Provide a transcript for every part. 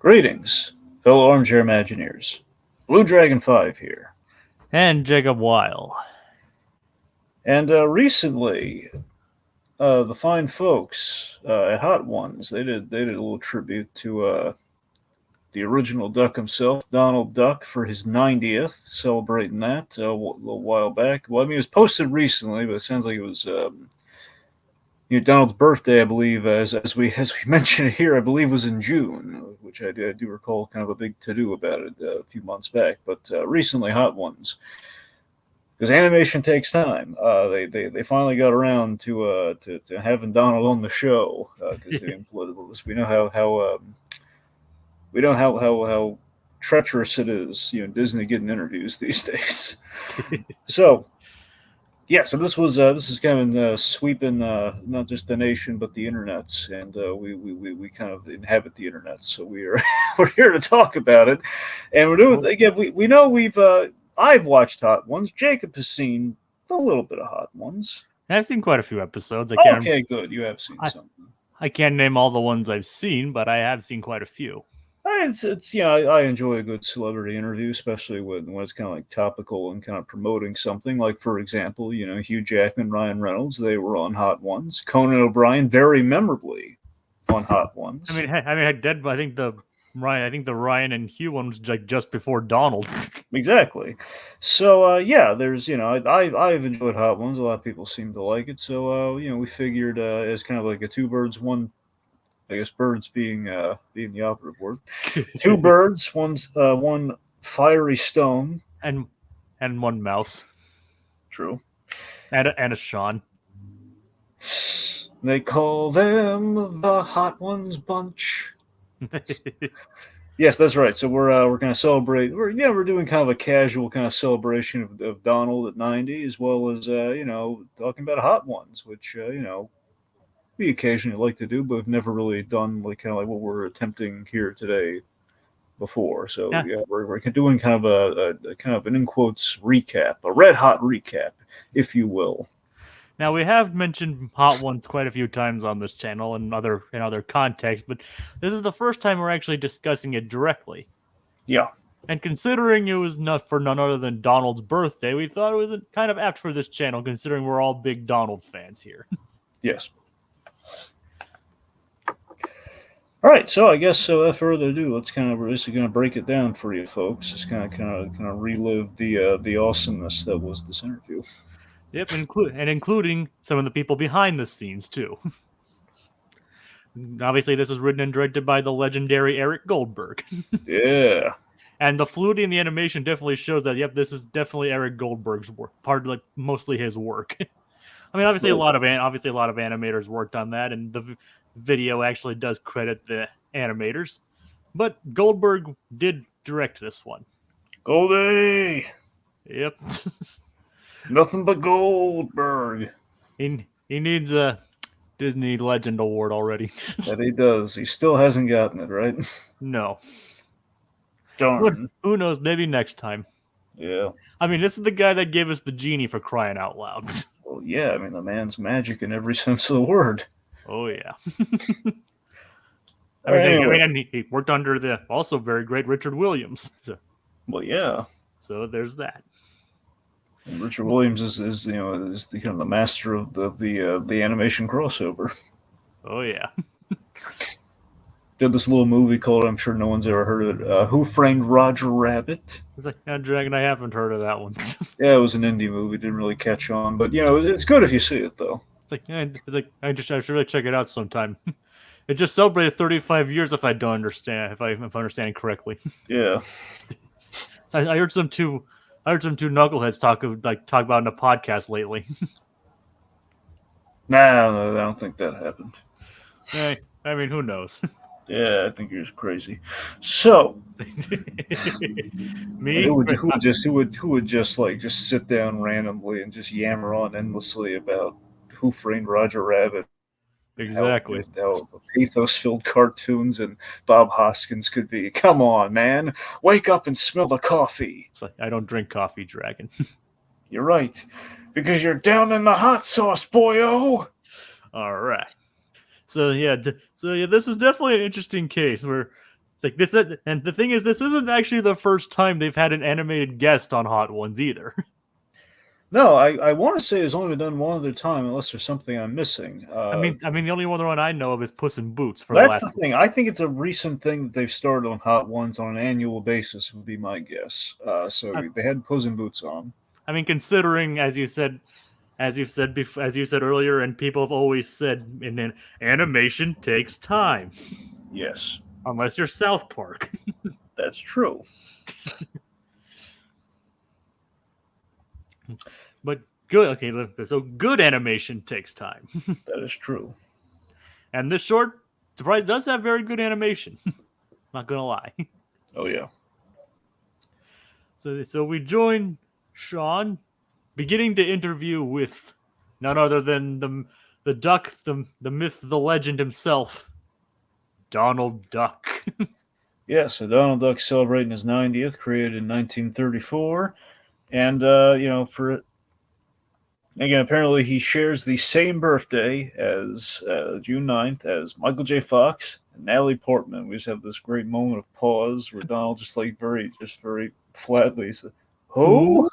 Greetings, fellow armchair Imagineers. Blue Dragon 5 here. And Jacob Weil. And recently, the fine folks at Hot Ones, they did a little tribute to the original Duck himself, Donald Duck, for his 90th, celebrating that a little while back. Well, I mean, it was posted recently, but it sounds like it was Donald's birthday, I believe, as we mentioned here, I believe was in June, which I do recall kind of a big to do about it a few months back. But recently, Hot Ones, because animation takes time. They finally got around to having Donald on the show because we know how treacherous it is, Disney getting interviews these days. So this is kind of sweeping not just the nation but the internets, and we kind of inhabit the internet, so we're here to talk about it, and we're doing again. We know I've watched Hot Ones. Jacob has seen a little bit of Hot Ones. I've seen quite a few episodes. Okay, good. You have seen something. I can't name all the ones I've seen, but I have seen quite a few. I enjoy a good celebrity interview, especially when it's kind of like topical and kind of promoting something. Like, for example, Hugh Jackman, Ryan Reynolds, they were on Hot Ones. Conan O'Brien, very memorably on Hot Ones. I think the Ryan and Hugh one was like just before Donald. Exactly. So there's I've enjoyed Hot Ones. A lot of people seem to like it. So we figured as kind of like a two birds, one. I guess birds being the operative word. Two birds, one fiery stone, and one mouse. True. And a Sean. They call them the Hot Ones bunch. Yes, that's right. So we're going to celebrate. We're doing kind of a casual kind of celebration of Donald at 90, as well as talking about Hot Ones, which we occasionally like to do, but we've never really done kind of like what we're attempting here today before. So we're doing kind of a kind of an in quotes recap, a red hot recap, if you will. Now, we have mentioned Hot Ones quite a few times on this channel and other contexts, but this is the first time we're actually discussing it directly. Yeah. And considering it was not for none other than Donald's birthday, we thought it was kind of apt for this channel, considering we're all big Donald fans here. Yes. All right, so I guess without further ado, we're just going to break it down for you folks. Just kind of relive the awesomeness that was this interview. Yep, including some of the people behind the scenes too. Obviously, this is written and directed by the legendary Eric Goldberg. Yeah. And the fluidity in the animation definitely shows that. Yep, this is definitely Eric Goldberg's work. Mostly his work. I mean, obviously, a lot of animators worked on that, and the video actually does credit the animators. But Goldberg did direct this one. Goldie! Yep. Nothing but Goldberg. He needs a Disney Legend Award already. That he does. He still hasn't gotten it, right? No. Darn. But who knows? Maybe next time. Yeah. I mean, this is the guy that gave us the genie, for crying out loud. Well, yeah. I mean, the man's magic in every sense of the word. Oh, yeah. He worked under the also very great Richard Williams. So. Well, yeah. So there's that. And Richard Williams is the kind of the master of the animation crossover. Oh yeah. Did this little movie called, I'm sure no one's ever heard of it, Who Framed Roger Rabbit? It's like, Dragon, I haven't heard of that one. Yeah, it was an indie movie, didn't really catch on, but it's good if you see it though. I should really check it out sometime. It just celebrated 35 years, if I'm understanding correctly. Yeah. So I heard some two knuckleheads talk about in a podcast lately. No, I don't think that happened. I mean, who knows? Yeah, I think you're just crazy. So, me, who would just sit down randomly and just yammer on endlessly about Who Framed Roger Rabbit? Exactly. How pathos-filled cartoons and Bob Hoskins could be. Come on, man. Wake up and smell the coffee. It's like, I don't drink coffee, Dragon. You're right. Because you're down in the hot sauce, boyo. All right. So this was definitely an interesting case where like this, and the thing is, this isn't actually the first time they've had an animated guest on Hot Ones either. No, I want to say it's only been done one other time, unless there's something I'm missing. I mean, the only one I know of is Puss in Boots for That's the the thing. I think it's a recent thing that they've started on Hot Ones on an annual basis, would be my guess. So they had Puss in Boots on. I mean, considering as you said earlier, and people have always said, in animation takes time. Yes, Unless you're South Park. that's true. But good, okay, so good animation takes time. That is true. And this short, surprise, does have very good animation. Not gonna lie. Oh yeah. So we join Sean, beginning to interview with none other than the duck, the myth, the legend himself, Donald Duck. Yeah, so Donald Duck's celebrating his 90th, created in 1934. And, for again, apparently he shares the same birthday as June 9th as Michael J. Fox and Natalie Portman. We just have this great moment of pause where Donald just very flatly says, "Who?"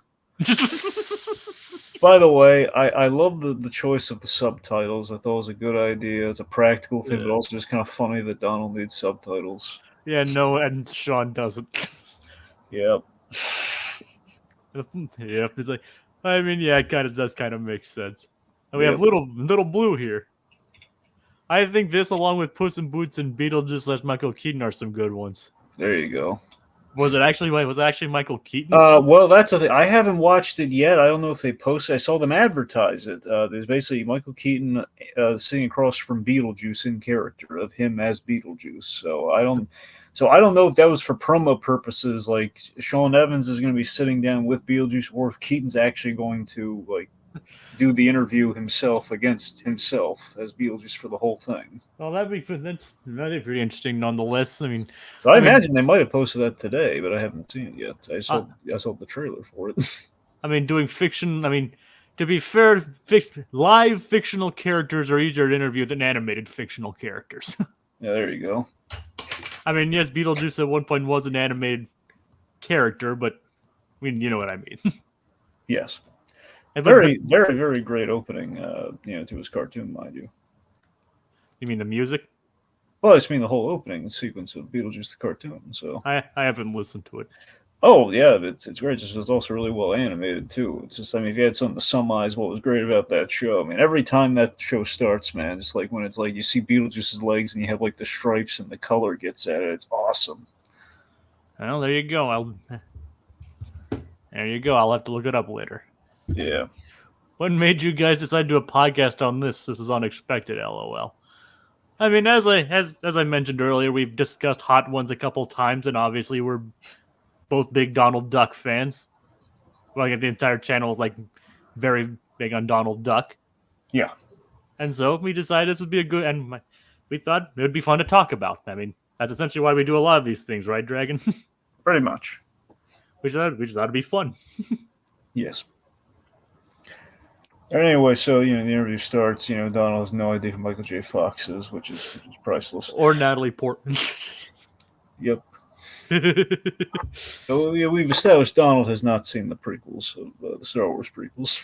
By the way, I love the choice of the subtitles. I thought it was a good idea. It's a practical thing, but also just kind of funny that Donald needs subtitles. Yeah, no, and Sean doesn't. Yep. Yep, it's like, I mean, yeah, it does kind of make sense. And we have little Blue here. I think this, along with Puss in Boots and Beetlejuice / Michael Keaton, are some good ones. There you go. Was it actually Michael Keaton? Well, that's the thing. I haven't watched it yet. I don't know if they posted. I saw them advertise it. There's basically Michael Keaton sitting across from Beetlejuice in character of him as Beetlejuice. So I don't know if that was for promo purposes. Like Sean Evans is going to be sitting down with Beetlejuice, or if Keaton's actually going to do the interview himself against himself as Beetlejuice for the whole thing. Well, that'd be pretty interesting, nonetheless. I mean, I imagine they might have posted that today, but I haven't seen it yet. I saw the trailer for it. I mean, doing fiction. I mean, to be fair, live fictional characters are easier to interview than animated fictional characters. Yeah, there you go. I mean, yes, Beetlejuice at one point was an animated character, but I mean, you know what I mean. Yes. Very, very, very great opening, to his cartoon, mind you. You mean the music? Well, I just mean the whole opening sequence of Beetlejuice the cartoon. So I haven't listened to it. Oh yeah, it's great. It's also really well animated too. It's just, I mean, if you had something to summarize what was great about that show, I mean, every time that show starts, man, it's like when it's like you see Beetlejuice's legs and you have like the stripes and the color gets at it. It's awesome. Well, there you go. I'll have to look it up later. Yeah. What made you guys decide to do a podcast on this? This is unexpected, LOL. I mean, as I mentioned earlier, we've discussed Hot Ones a couple times, and obviously we're both big Donald Duck fans. Like the entire channel is like very big on Donald Duck. Yeah. And so we decided this would be we thought it would be fun to talk about. I mean, that's essentially why we do a lot of these things, right, Dragon? Pretty much. We just thought it'd be fun. Yes. Anyway, so the interview starts. Donald has no idea who Michael J. Fox is, which is priceless. Or Natalie Portman. Yep. So yeah, we've established Donald has not seen the prequels of the Star Wars prequels.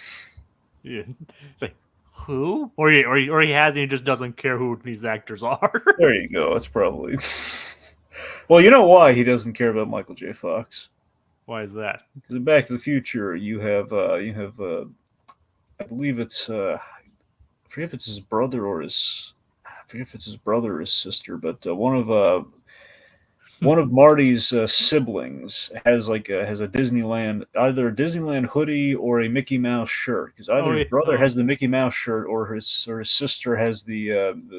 Yeah, it's like who? Or he has, and he just doesn't care who these actors are. There you go. That's probably. Well, you know why he doesn't care about Michael J. Fox? Why is that? Because in Back to the Future, you have I believe it's I forget if it's his brother or his sister, but one of Marty's siblings has a Disneyland, either a Disneyland hoodie or a Mickey Mouse shirt. Because either his brother has the Mickey Mouse shirt or his sister has the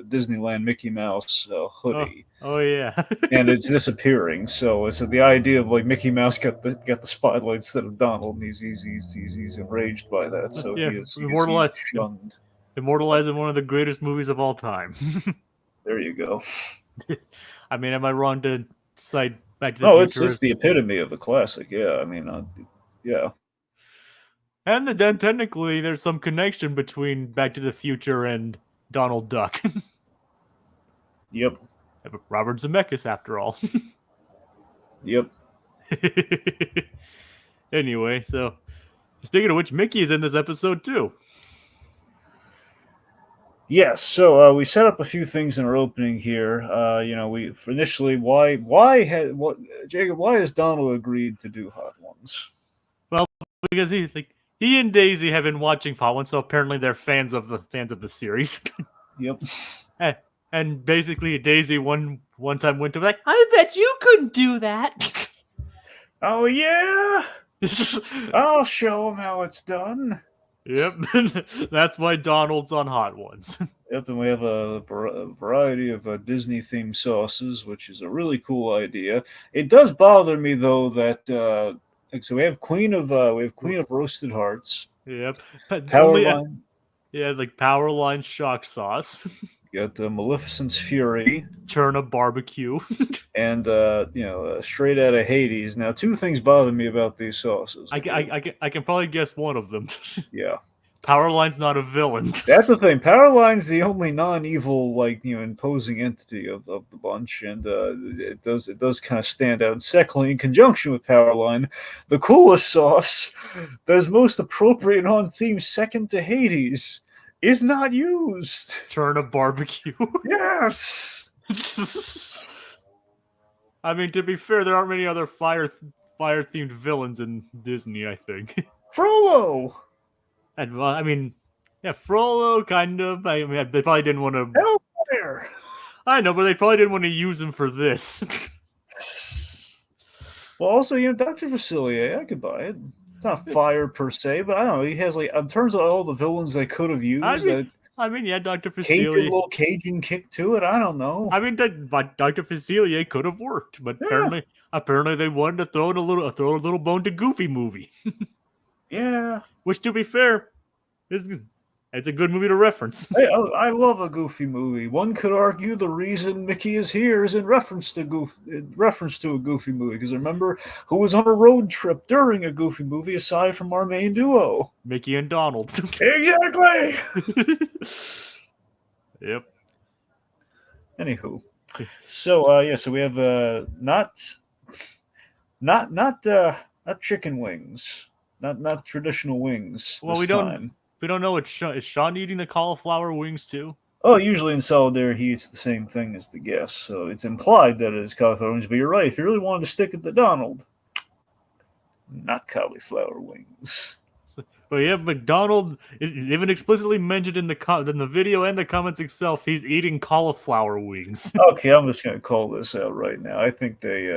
Disneyland Mickey Mouse hoodie. Oh yeah. And it's disappearing. So the idea of like Mickey Mouse got the spotlight instead of Donald, and he's enraged by that. So yeah, he's shunned. Immortalized in one of the greatest movies of all time. There you go. I mean, am I wrong to cite Back to the Future? It's the epitome of a classic. Yeah, I mean, yeah. And then technically, there's some connection between Back to the Future and Donald Duck. Yep. Robert Zemeckis, after all. Yep. Anyway, so speaking of which, Mickey is in this episode too. Yes, so we set up a few things in our opening here. We initially Jacob, why has Donald agreed to do Hot Ones? Well, because he and Daisy have been watching Hot Ones, so apparently they're fans of the series. Yep. And basically, Daisy one time went to like, I bet you couldn't do that. Oh yeah, I'll show him how it's done. Yep, that's why Donald's on Hot Ones. Yep, and we have a variety of Disney-themed sauces, which is a really cool idea. It does bother me though that so we have Queen of Roasted Hearts. Yep, Powerline. Yeah, like Powerline shock sauce. You got Maleficent's Fury. Cherna barbecue. And straight out of Hades. Now, two things bother me about these sauces. I can probably guess one of them. Yeah. Powerline's not a villain. That's the thing. Powerline's the only non-evil, imposing entity of the bunch, and it does kind of stand out. And secondly, in conjunction with Powerline, the coolest sauce that is most appropriate and on theme, second to Hades, is not used. Cherna barbecue. Yes. I mean, to be fair, there aren't many other fire-themed villains in Disney, I think. Frollo. And I mean, yeah, Frollo kind of. I mean, they probably didn't want to. Hellfire. I know, but they probably didn't want to use him for this. Well, also, Dr. Facilier, I could buy it. It's not fire per se, but I don't know. He has in terms of all the villains they could have used. I mean, yeah, Dr. Facilier. Little Cajun kick to it. I don't know. I mean, Dr. Facilier could have worked, but apparently they wanted to throw a little bone to Goofy movie. Yeah. Which, to be fair, it's a good movie to reference. Hey, I love a Goofy movie. One could argue the reason Mickey is here is in reference to a Goofy movie. Because remember, who was on a road trip during a Goofy movie aside from our main duo? Mickey and Donald. Exactly. Yep. Anywho, so so we have not chicken wings. Not traditional wings. Well, we don't know. Is Sean eating the cauliflower wings too? Oh, usually in Solidarity he eats the same thing as the guest, so it's implied that it is cauliflower wings. But you're right. If you really wanted to stick it to Donald, not cauliflower wings. But yeah, McDonald even explicitly mentioned in the video and the comments itself, he's eating cauliflower wings. Okay, I'm just gonna call this out right now. I think they.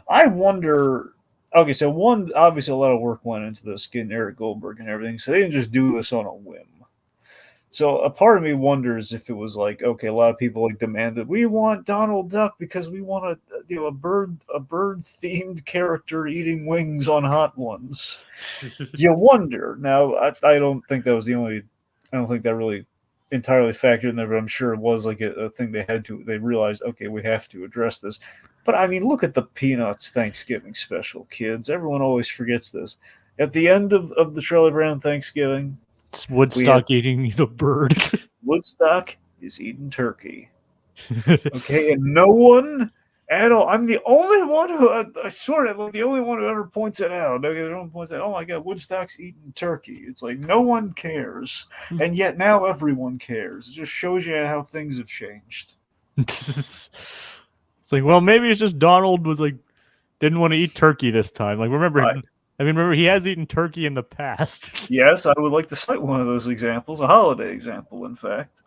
I wonder. Okay, so one, obviously a lot of work went into this, getting Eric Goldberg and everything, so they didn't just do this on a whim. So a part of me wonders if it was like, okay, a lot of people demanded, we want Donald Duck because we want a bird themed character eating wings on Hot Ones. You wonder. Now, I don't think that was I don't think that really entirely factored in there, but I'm sure it was like a thing they realized, okay, we have to address this. But I mean, look at the Peanuts Thanksgiving special, kids. Everyone always forgets this. At the end of the Charlie Brown Thanksgiving, it's Woodstock eating the bird. Woodstock is eating turkey. Okay, and no one at all. I'm the only one who, I swear, I'm the only one who ever points it out. Okay, everyone points out, oh my God, Woodstock's eating turkey. It's like no one cares, and yet now everyone cares. It just shows you how things have changed. It's like, well, maybe it's just Donald was didn't want to eat turkey this time. Remember he has eaten turkey in the past. Yes, I would like to cite one of those examples, a holiday example, in fact.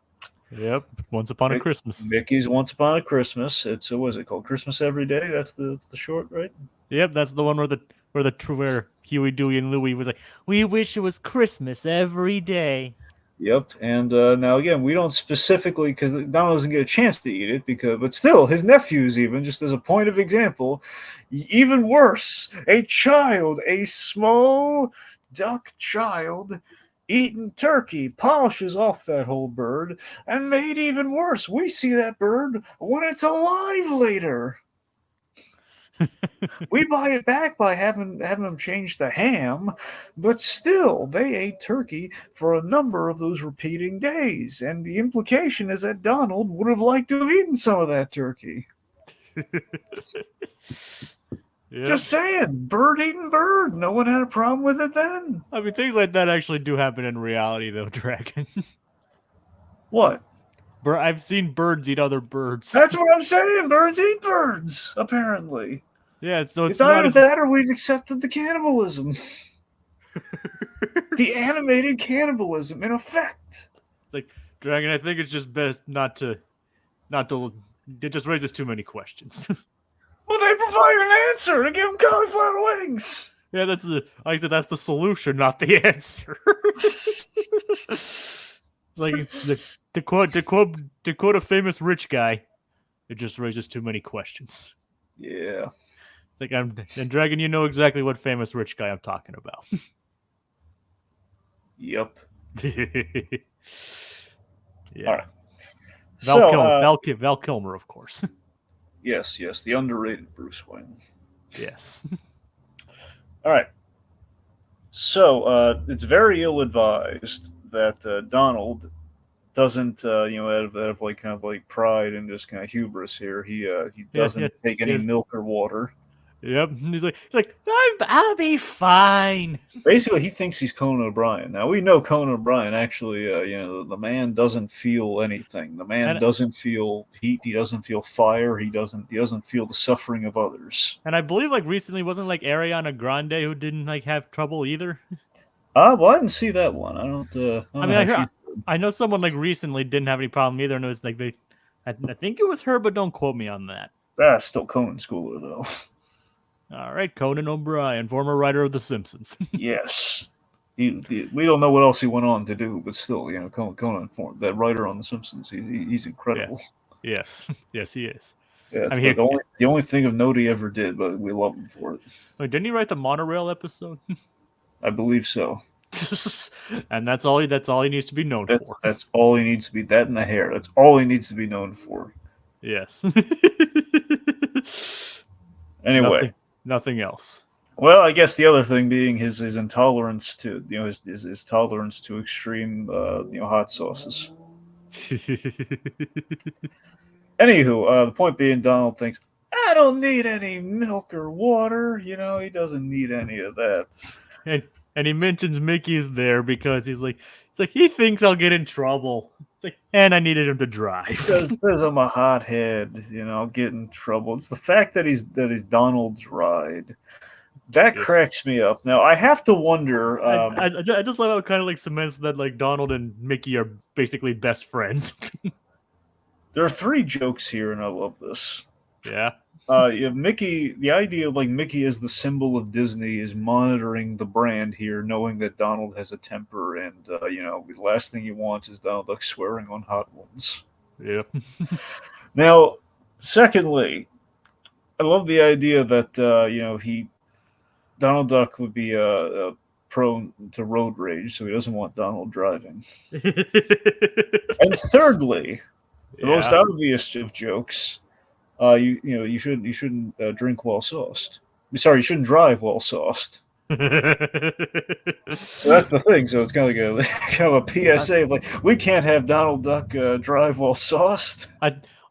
Yep, Once Upon a Christmas. Mickey's Once Upon a Christmas. It's what is it called? Christmas Every Day. That's the short, right? Yep, that's the one where Huey, Dewey, and Louie was like, we wish it was Christmas every day. Yep, and now again, we don't specifically, because Donald doesn't get a chance to eat it, but still, his nephews, even just as a point of example, even worse, a small duck child eating turkey polishes off that whole bird, and made even worse, we see that bird when it's alive later. We buy it back by having them change the ham, but still, they ate turkey for a number of those repeating days, and the implication is that Donald would have liked to have eaten some of that turkey. Yep. Just saying, bird eating bird. No one had a problem with it then. I mean, things like that actually do happen in reality, though, Dragon. What? I've seen birds eat other birds. That's what I'm saying. Birds eat birds, apparently. Yeah, so It's either that or we've accepted the cannibalism. The animated cannibalism, in effect. It's like, Dragon, I think it's just best not to. It just raises too many questions. Well, they provide an answer to give them cauliflower wings. Yeah, like I said, that's the solution, not the answer. Like to quote a famous rich guy, it just raises too many questions. Yeah. Like and Dragon, you know exactly what famous rich guy I'm talking about. Yep. Yeah. All right. So, Val Kilmer, of course. yes, the underrated Bruce Wayne. Yes. All right. So, it's very ill-advised that Donald doesn't, out of like kind of like pride and just kind of hubris here, he doesn't take any milk or water. Yep. He's like, I'll be fine. Basically, he thinks he's Conan O'Brien. Now we know Conan O'Brien actually, the man doesn't feel anything. The man doesn't feel heat. He doesn't feel fire. He doesn't feel the suffering of others. And I believe like recently wasn't like Ariana Grande who didn't like have trouble either. Well, I didn't see that one. I know someone like recently didn't have any problem either, and it was like I think it was her, but don't quote me on that. That's still Conan Schooler though. All right, Conan O'Brien, former writer of The Simpsons. Yes. We don't know what else he went on to do, but still, Conan, that writer on The Simpsons, he's incredible. Yeah. Yes, he is. Yeah, the only thing of note he ever did, but we love him for it. Wait, didn't he write the monorail episode? I believe so. And that's all he needs to be known for. That's all he needs to be. That and the hair. That's all he needs to be known for. Yes. Anyway. Nothing else. Well, I guess the other thing being his intolerance to his tolerance to extreme hot sauces. Anywho, the point being, Donald thinks I don't need any milk or water. He doesn't need any of that. And he mentions Mickey's there because it's like he thinks I'll get in trouble. It's like, and I needed him to drive because I'm a hothead. I'll get in trouble. It's the fact that he's Donald's ride that cracks me up. Now I have to wonder. I just love how it kind of like cements that like Donald and Mickey are basically best friends. There are 3 jokes here, and I love this. Yeah. Mickey, the idea of like Mickey as the symbol of Disney is monitoring the brand here, knowing that Donald has a temper, and the last thing he wants is Donald Duck swearing on Hot Ones. Yeah. Now, secondly, I love the idea that Donald Duck would be prone to road rage, so he doesn't want Donald driving. And thirdly, the most obvious of jokes. You shouldn't drink while sauced. Sorry, you shouldn't drive while sauced. So that's the thing. So it's kind of like a PSA of like we can't have Donald Duck drive while sauced.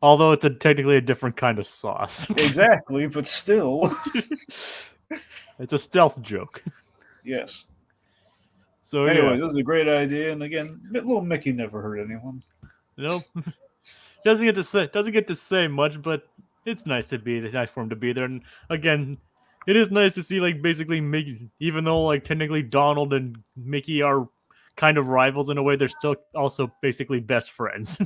Although it's technically a different kind of sauce. Exactly, but still, it's a stealth joke. Yes. So anyway, this is a great idea, and again, little Mickey never hurt anyone. Nope. Doesn't get to say much, but it's nice for him to be there. And again, it is nice to see like basically Mickey, even though like technically Donald and Mickey are kind of rivals in a way, they're still also basically best friends.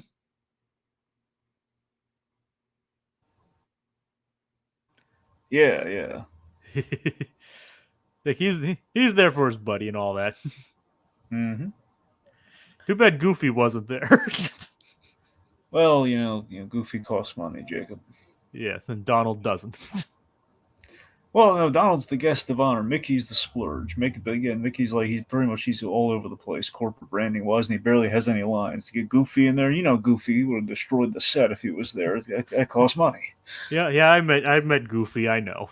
Yeah. Like he's there for his buddy and all that. Mm-hmm. Too bad Goofy wasn't there. Well, Goofy costs money, Jacob. Yes, and Donald doesn't. Well, no, Donald's the guest of honor. Mickey's the splurge. Mickey's like he's all over the place, corporate branding wise, and he barely has any lines. To get Goofy in there, Goofy would have destroyed the set if he was there. That costs money. Yeah, I met Goofy. I know.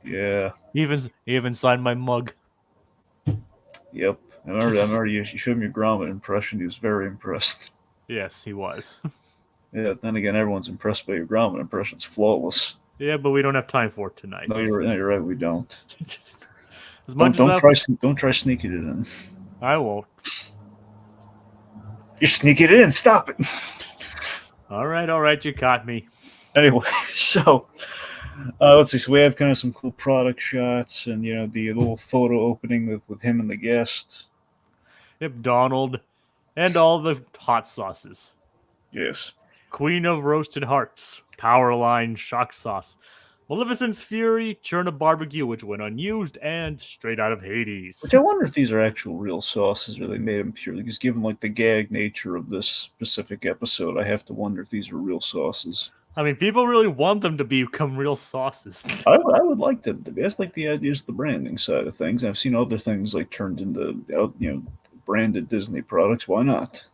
Yeah. He even signed my mug. Yep. I remember you showed me your Gromit impression. He was very impressed. Yes, he was. Yeah, then again, everyone's impressed by your Gromit impression. It's flawless. Yeah, but we don't have time for it tonight. No, you're right. We don't. As much as Don't try sneaking it in. I won't. You're sneaking it in. Stop it. All right, you caught me. Anyway, so let's see. So we have kind of some cool product shots, and the little photo opening with him and the guest. Yep, Donald, and all the hot sauces. Yes. Queen of Roasted Hearts, Powerline Shock Sauce, Maleficent's Fury, Cherna Barbecue, which went unused, and Straight Out of Hades. Which I wonder if these are actual real sauces or they made them purely. Because given like the gag nature of this specific episode, I have to wonder if these are real sauces. I mean, people really want them to become real sauces. I would like them to be. That's like the ideas, the branding side of things. I've seen other things like turned into branded Disney products. Why not?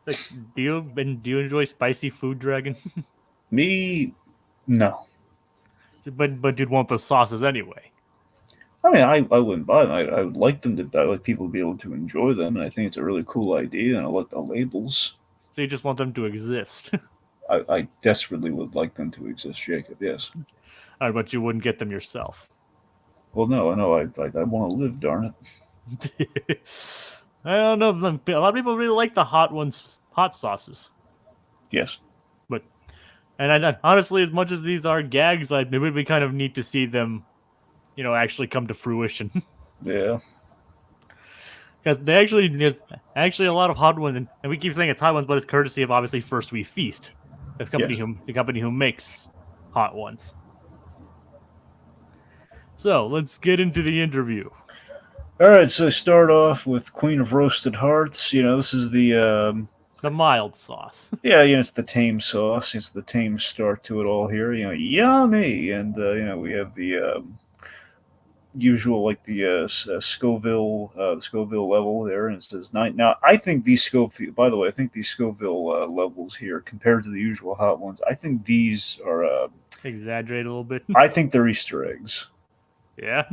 Like, do you enjoy spicy food, Dragon? Me, no. But you'd want the sauces anyway. I mean, I wouldn't buy them. I would like them to. I like people to be able to enjoy them, and I think it's a really cool idea. And I like the labels. So you just want them to exist. I desperately would like them to exist, Jacob. Yes. But you wouldn't get them yourself. Well, no, I know. I want to live. Darn it. I don't know. A lot of people really like the hot sauces. Yes. And honestly, as much as these are gags, it would be kind of neat to see them, actually come to fruition. Yeah. Because there's actually a lot of hot ones, and we keep saying it's hot ones, but it's courtesy of obviously First We Feast, the company who makes hot ones. So let's get into the interview. All right, so start off with Queen of Roasted Hearts. This is the mild sauce. Yeah, it's the tame sauce. It's the tame start to it all here. Yummy, and we have the usual like the Scoville level there, and it says 9. Now, I think these Scoville. By the way, I think these Scoville levels here compared to the usual hot ones, I think these are exaggerated a little bit. I think they're Easter eggs. Yeah.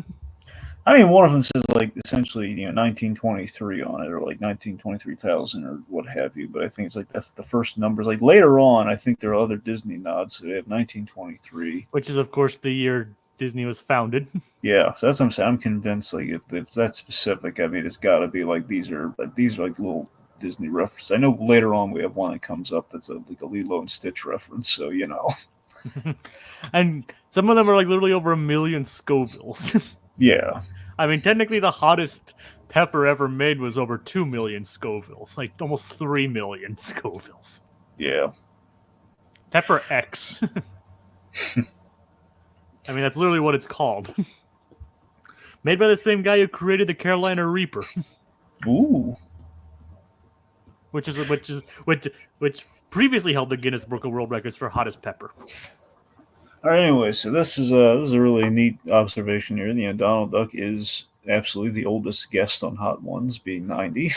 I mean, one of them says like essentially 1923 on it, or like 1923,000 or what have you. But I think it's like that's the first numbers. Like later on, I think there are other Disney nods. So they have 1923, which is of course the year Disney was founded. Yeah, so that's what I'm saying. I'm convinced like if that's specific, I mean it's got to be like these are like little Disney references. I know later on we have one that comes up that's like a Lilo and Stitch reference. So and some of them are like literally over 1 million Scovilles. Yeah. I mean, technically, the hottest pepper ever made was over 2 million Scovilles, like almost 3 million Scovilles. Yeah. Pepper X. I mean, that's literally what it's called. Made by the same guy who created the Carolina Reaper. Ooh. Which previously held the Guinness Book of World Records for hottest pepper. All right. Anyway, so this is a really neat observation here. Donald Duck is absolutely the oldest guest on Hot Ones, being 90.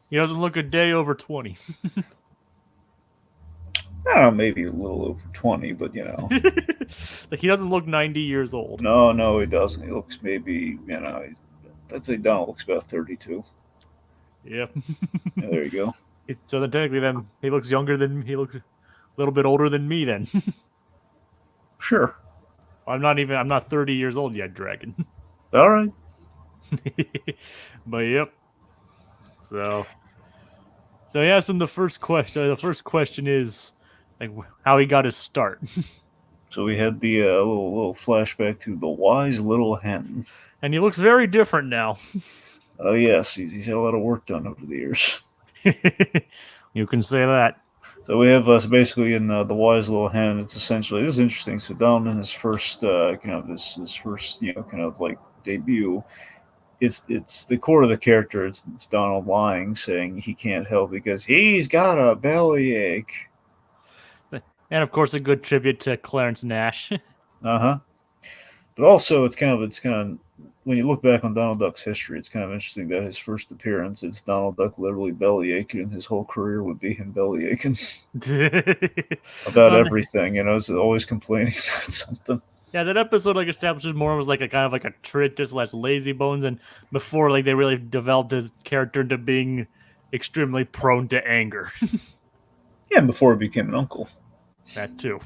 He doesn't look a day over 20. Maybe a little over 20, but like he doesn't look 90 years old. No, he doesn't. He looks maybe I'd say Donald looks about 32. Yep. Yeah, there you go. So then technically, then he looks younger than he looks a little bit older than me. Then. Sure. I'm not 30 years old yet, Dragon. All right. But yep. So yes, and the first question is like how he got his start. So we had the little flashback to the wise little hen. And he looks very different now. Oh yes, he's had a lot of work done over the years. You can say that. So we have basically in the wise little hen. It's essentially, this is interesting. So Donald in his first his first kind of like debut. It's the core of the character. It's Donald lying, saying he can't help because he's got a bellyache. And of course, a good tribute to Clarence Nash. But also, it's kind of when you look back on Donald Duck's history, it's kind of interesting that his first appearance, it's Donald Duck literally bellyaching, and his whole career would be him bellyaching about everything. He's always complaining about something. Yeah, that episode establishes more was like a kind of like a traitor / lazy bones, and before they really developed his character into being extremely prone to anger. Yeah, before he became an uncle. That too.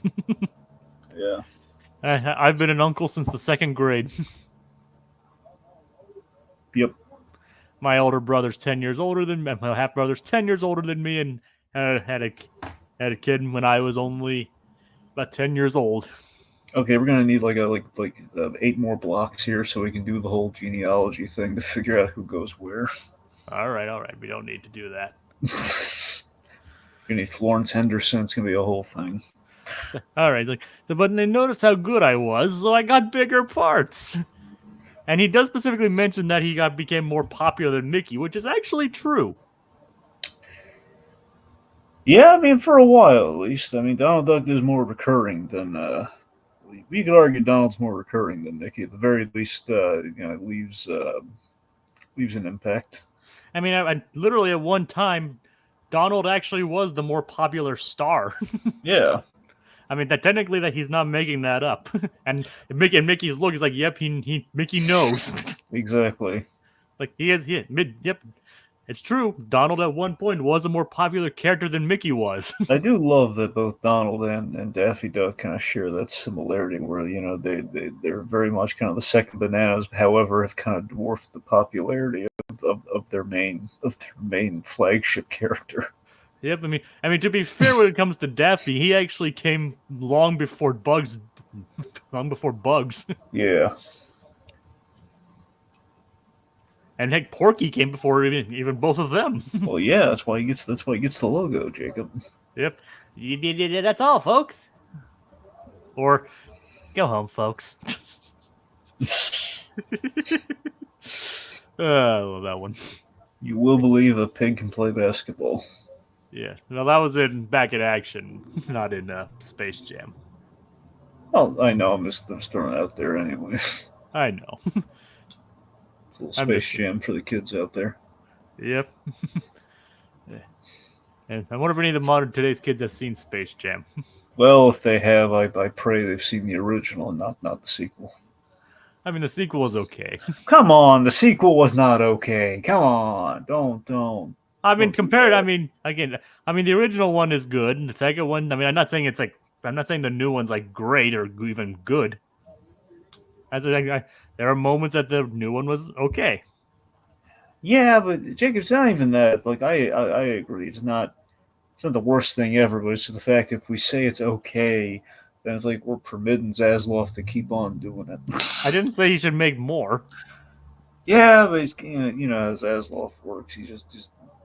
Yeah. I've been an uncle since the 2nd grade. Yep. My older brother's 10 years older than me. My half brother's 10 years older than me, and had a kid when I was only about 10 years old. Okay, we're gonna need like 8 more blocks here so we can do the whole genealogy thing to figure out who goes where. All right. We don't need to do that. You need Florence Henderson. It's gonna be a whole thing. All right. But they noticed how good I was, so I got bigger parts. And he does specifically mention that he became more popular than Mickey, which is actually true. Yeah, I mean, for a while at least. I mean, Donald Duck is more recurring than. We could argue Donald's more recurring than Mickey. At the very least, leaves an impact. I mean, I literally at one time, Donald actually was the more popular star. Yeah. I mean, that technically that he's not making that up. And Mickey's look is like, yep, Mickey knows. Exactly. Like yep. It's true. Donald at one point was a more popular character than Mickey was. I do love that both Donald and Daffy Duck kind of share that similarity where, they're very much kind of the second bananas, however, have kind of dwarfed the popularity of their main flagship character. Yep, I mean to be fair, when it comes to Daffy, he actually came long before Bugs. Yeah. And heck, Porky came before even both of them. Well, yeah, that's why he gets the logo, Jacob. Yep. That's all, folks. Or go home, folks. I love that one. You will believe a pig can play basketball. Yeah. Well, that was in Back in Action, not in Space Jam. Oh, I know. I'm just throwing it out there anyway. I know. A little Space Jam for the kids out there. Yep. And I wonder if any of the modern today's kids have seen Space Jam. Well, if they have, I pray they've seen the original and not the sequel. I mean, the sequel was okay. Come on, the sequel was not okay. Come on, don't. I mean, compared, I mean, again, the original one is good, and the second one, I mean, I'm not saying the new one's like great or even good. There are moments that the new one was okay. Yeah, but Jacob, it's not even that. Like, I agree. It's not the worst thing ever, but it's just the fact if we say it's okay, then it's like we're permitting Zasloff to keep on doing it. I didn't say he should make more. Yeah, but he's, how Zasloff works. He just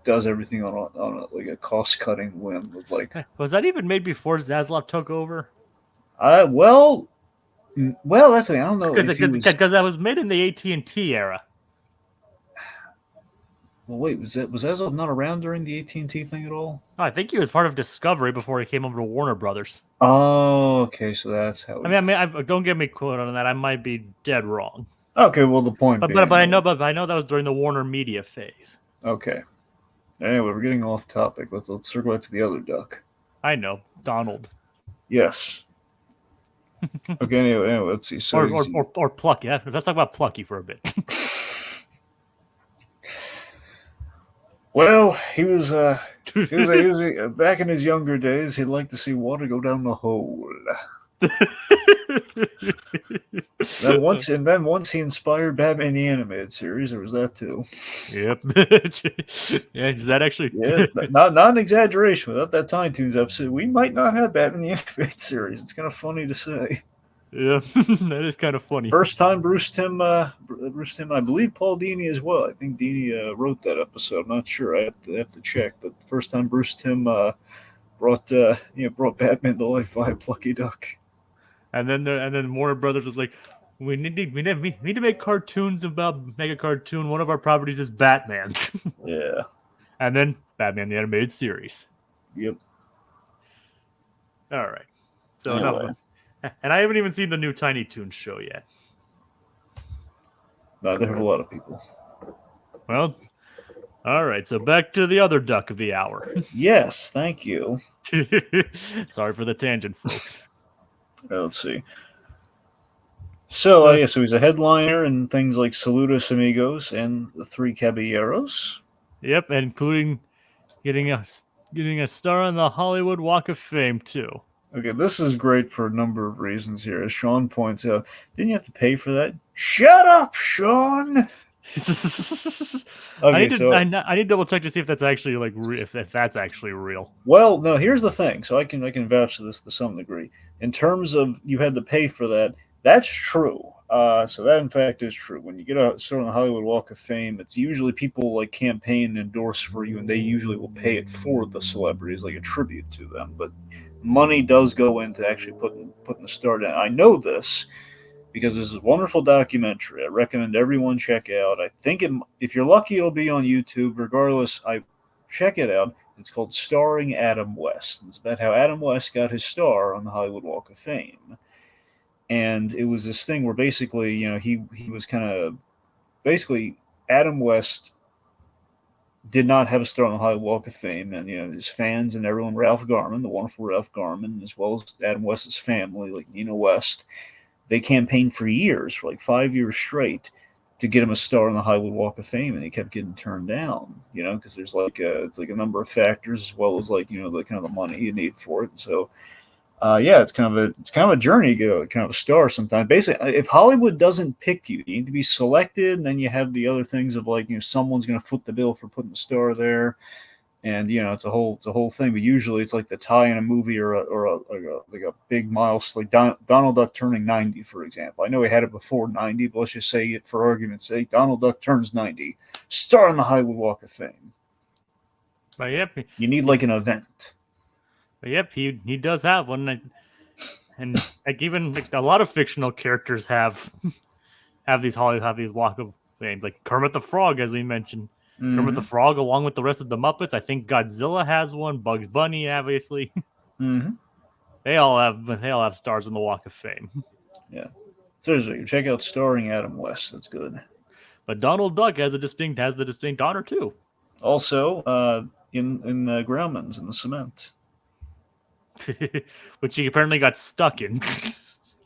does everything on a cost cutting whim. With like, was that even made before Zasloff took over? Well, that's the thing. I don't know because that was made in the AT&T era. Well, wait, was Zasloff not around during the AT&T thing at all? Oh, I think he was part of Discovery before he came over to Warner Brothers. Oh, okay, so that's how. Don't get me quoted on that. I might be dead wrong. Okay, well, the point. But I know that was during the Warner Media phase. Okay. Anyway, we're getting off topic. Let's circle back to the other duck. I know, Donald. Yes. Okay. Anyway, let's see. So or Plucky. Let's talk about Plucky for a bit. Well, he was back in his younger days. He'd like to see water go down the hole. then once he inspired Batman the Animated Series. There was that too. Yep. Yeah, is that actually? Yeah, not an exaggeration. Without that Tiny Toons episode, we might not have Batman the Animated Series. It's kind of funny to say. Yeah, that is kind of funny. First time Bruce Timm, I believe Paul Dini as well. I think Dini wrote that episode. I'm not sure. I have to check. But the first time Bruce Timm brought Batman to life via Plucky Duck. And then Warner Brothers was like, we need to make cartoons about Mega Cartoon. One of our properties is Batman. Yeah. And then Batman the Animated Series. Yep. All right. So enough. And I haven't even seen the new Tiny Toons show yet. Neither have a lot of people. Well, all right. So back to the other duck of the hour. Yes, thank you. Sorry for the tangent, folks. Let's see. So he's a headliner in things like Saludos Amigos and the Three Caballeros. Yep, including getting a star on the Hollywood Walk of Fame too. Okay, this is great for a number of reasons here. As Sean points out, didn't you have to pay for that? Shut up, Sean. I Okay, need to so I need to double check to see if that's actually like if that's actually real. well, no. Here's the thing. So I can vouch for this to some degree. In terms of you had to pay for that, that's true. So that in fact is true. When you get a sort of the Hollywood Walk of Fame, it's usually people like campaign and endorse for you, and they usually will pay it for the celebrities, like a tribute to them. But money does go into actually putting the star down. I know this because this is a wonderful documentary. I recommend everyone check out. I think if you're lucky, it'll be on YouTube. Regardless, I check it out. It's called Starring Adam West. It's about how Adam West got his star on the Hollywood Walk of Fame. And it was this thing where basically, he was kind of basically Adam West did not have a star on the Hollywood Walk of Fame, and his fans and everyone, Ralph Garman, the wonderful Ralph Garman, as well as Adam West's family, like Nina West, they campaigned for years, for like 5 years straight, to get him a star on the Hollywood Walk of Fame, and he kept getting turned down. Because there's it's like a number of factors, as well as like the kind of the money you need for it. So, yeah, it's kind of a journey to get kind of a star. Sometimes, basically, if Hollywood doesn't pick you, you need to be selected, and then you have the other things of like someone's going to foot the bill for putting the star there. And it's a whole thing. But usually it's like the tie in a movie or a big milestone, like Donald Duck turning 90, for example. I know he had it before 90, but let's just say it for argument's sake. Donald Duck turns 90, star on the Hollywood Walk of Fame. But yep, you need like an event. But yep, he does have one, and like even like a lot of fictional characters have these Walk of Fame, like Kermit the Frog, as we mentioned. Kermit the Frog, along with the rest of the Muppets. I think Godzilla has one. Bugs Bunny, obviously. Mm-hmm. They all have stars on the Walk of Fame. Yeah, seriously, check out Starring Adam West. That's good. But Donald Duck has the distinct honor too. Also, in Grauman's in the cement, which he apparently got stuck in.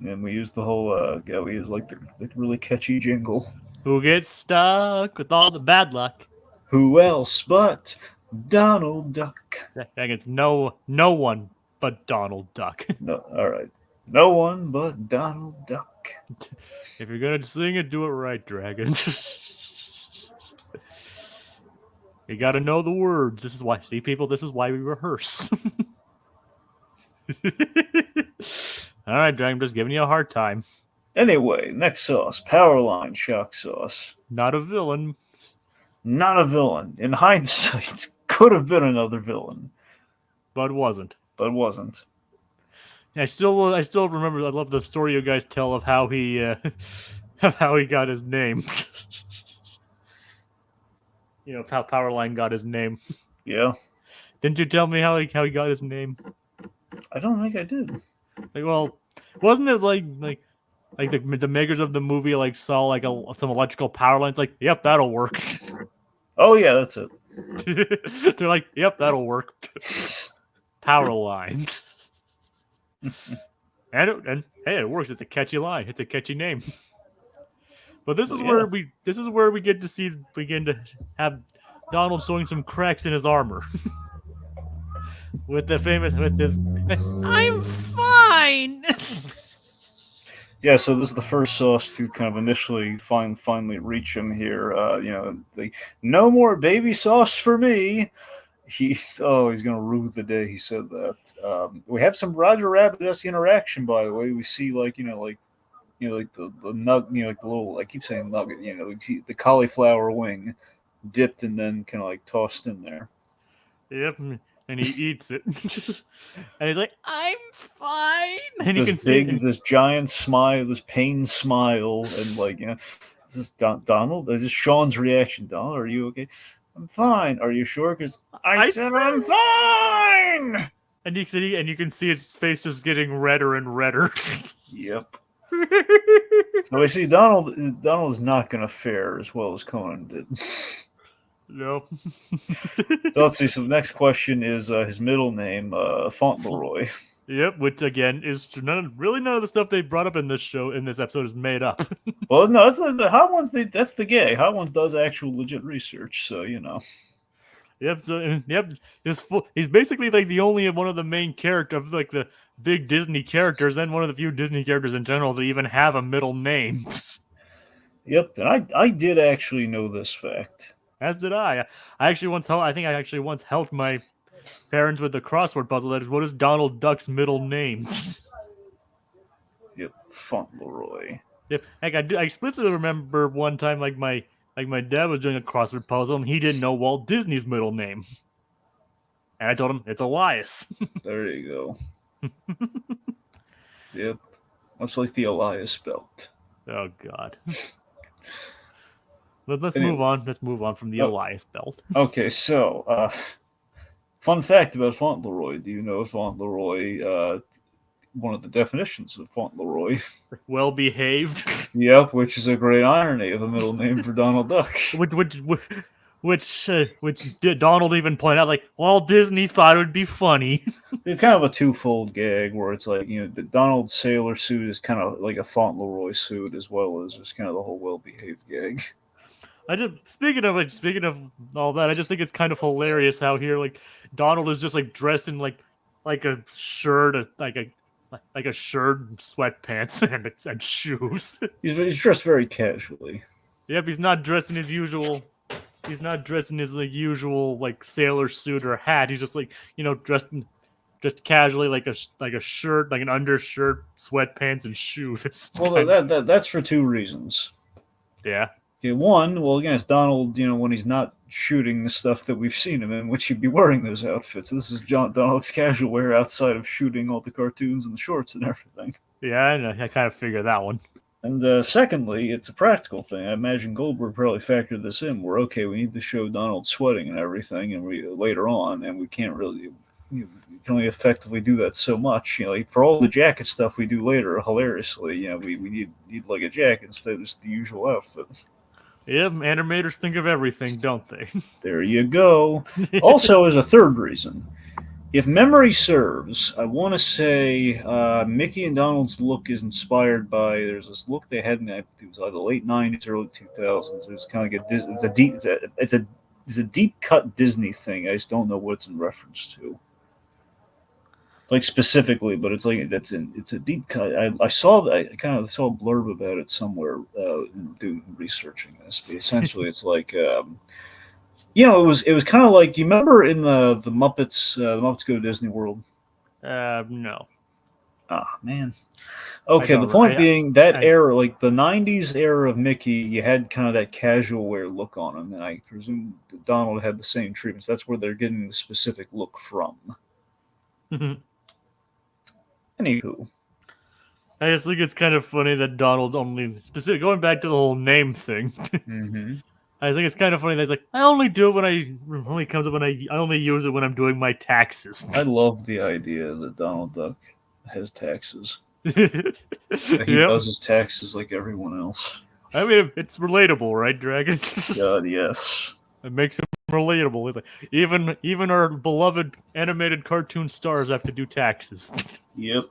And we used the whole we used like the really catchy jingle. Who gets stuck with all the bad luck? Who else but Donald Duck? I guess no one but Donald Duck. No, all right. No one but Donald Duck. If you're gonna sing it, do it right, Dragon. You gotta know the words. This is why, see, people, this is why we rehearse. All right, Dragon, I'm just giving you a hard time. Anyway, next sauce, Powerline shock sauce. Not a villain. Not a villain. In hindsight, could have been another villain, but wasn't. I still remember. I love the story you guys tell of how he got his name. How Powerline got his name. Yeah. Didn't you tell me how he got his name? I don't think I did. Like, well, wasn't it like the makers of the movie like saw like some electrical power lines? Like, yep, that'll work. Oh yeah, that's it. They're like, yep, that'll work. Power lines. and hey, it works. It's a catchy line. It's a catchy name. But this is where we get to begin to have Donald showing some cracks in his armor. with this I'm fine. Yeah, so this is the first sauce to kind of initially finally reach him here. No more baby sauce for me. He's gonna rue the day he said that. We have some Roger Rabbit-esque interaction, by the way. We see like the nug, like the little, I keep saying nugget, the cauliflower wing dipped and then kind of like tossed in there. Yep. And he eats it. And he's like, I'm fine. And you can see this giant smile, this pain smile, and this is Donald. This is Sean's reaction. Donald, are you okay? I'm fine. Are you sure? Because I said I'm fine. And you can see his face just getting redder and redder. Yep. So we see Donald is not going to fare as well as Conan did. No. So let's see. So the next question is his middle name, Fauntleroy. Yep, which again is none of the stuff they brought up in this episode is made up. Well, no, it's the Hot Ones. That's the gay. Hot Ones does actual legit research, so . Yep. So yep, he's basically like the only one of the main character of like the big Disney characters, and one of the few Disney characters in general to even have a middle name. Yep, and I did actually know this fact. As did I. I actually once helped. I think I actually once helped my parents with the crossword puzzle. That is, what is Donald Duck's middle name? Yep, Fauntleroy. Yep. Heck, I explicitly remember one time like my dad was doing a crossword puzzle and he didn't know Walt Disney's middle name, and I told him it's Elias. There you go. Yep, much like the Elias belt. Oh God. Let's Anyway. move on. Let's move on from the Elias belt. Okay, so fun fact about Fauntleroy. Do you know Fauntleroy? One of the definitions of Fauntleroy. Well behaved. Yep, which is a great irony of a middle name for Donald Duck. Which did Donald even point out? Like, Walt Disney thought it would be funny. It's kind of a twofold gag where it's like, you know, the Donald sailor suit is kind of like a Fauntleroy suit as well as just kind of the whole well-behaved gag. Speaking of all that, I just think it's kind of hilarious how here like Donald is just like dressed in like a shirt, like a shirt, sweatpants, and shoes. He's dressed very casually. Yep, he's not dressed in his usual. He's not dressed in his like usual like sailor suit or hat. He's just like, you know, just casually like a shirt, like an undershirt, sweatpants, and shoes. It's Well, that's for two reasons. Yeah. Okay, one, well, again, it's Donald, you know, when he's not shooting the stuff that we've seen him in, which he'd be wearing those outfits. This is Donald's casual wear outside of shooting all the cartoons and the shorts and everything. Yeah, I know. I kind of figured that one. And secondly, it's a practical thing. I imagine Goldberg probably factored this in. We're okay. We need to show Donald sweating and everything, and we later on, and we can't really. You can only effectively do that so much. You know, like for all the jacket stuff we do later, hilariously, you know, we need like a jacket instead of just the usual outfit. Yep, animators think of everything, don't they? There you go. Also, as a third reason, if memory serves, I want to say Mickey and Donald's look is inspired by. There's this look they had in it was either late '90s, early 2000s. It was kind of like it's a deep cut Disney thing. I just don't know what it's in reference to, like specifically. But it's like it's a deep cut. I saw that. I kind of saw a blurb about it somewhere doing researching this. But essentially, it's like. You know, it was kind of like, you remember in the Muppets Go to Disney World? No. Ah, man. Okay, the point being that era, like the '90s era of Mickey, you had kind of that casual wear look on him, and I presume Donald had the same treatments. That's where they're getting the specific look from. Anywho. I just think it's kind of funny that Donald only going back to the whole name thing. Mm-hmm. I think it's kind of funny that he's like, I only do it when I only comes up when I only use it when I'm doing my taxes. I love the idea that Donald Duck has taxes. He does his taxes like everyone else. I mean, it's relatable, right, Dragon? God, yes. It makes him relatable. Even our beloved animated cartoon stars have to do taxes. Yep.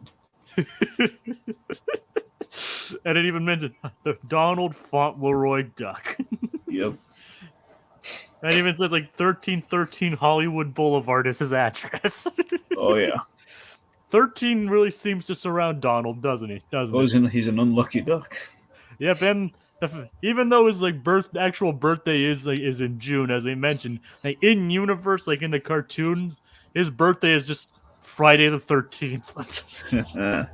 And it even mentioned the Donald Fauntleroy Duck. Yep. And even says like 1313 Hollywood Boulevard is his address. Oh yeah. 13 really seems to surround Donald, doesn't he? He's an unlucky duck. Yep, and even though his like actual birthday is in June, as we mentioned, like in universe, like in the cartoons, his birthday is just Friday the 13th.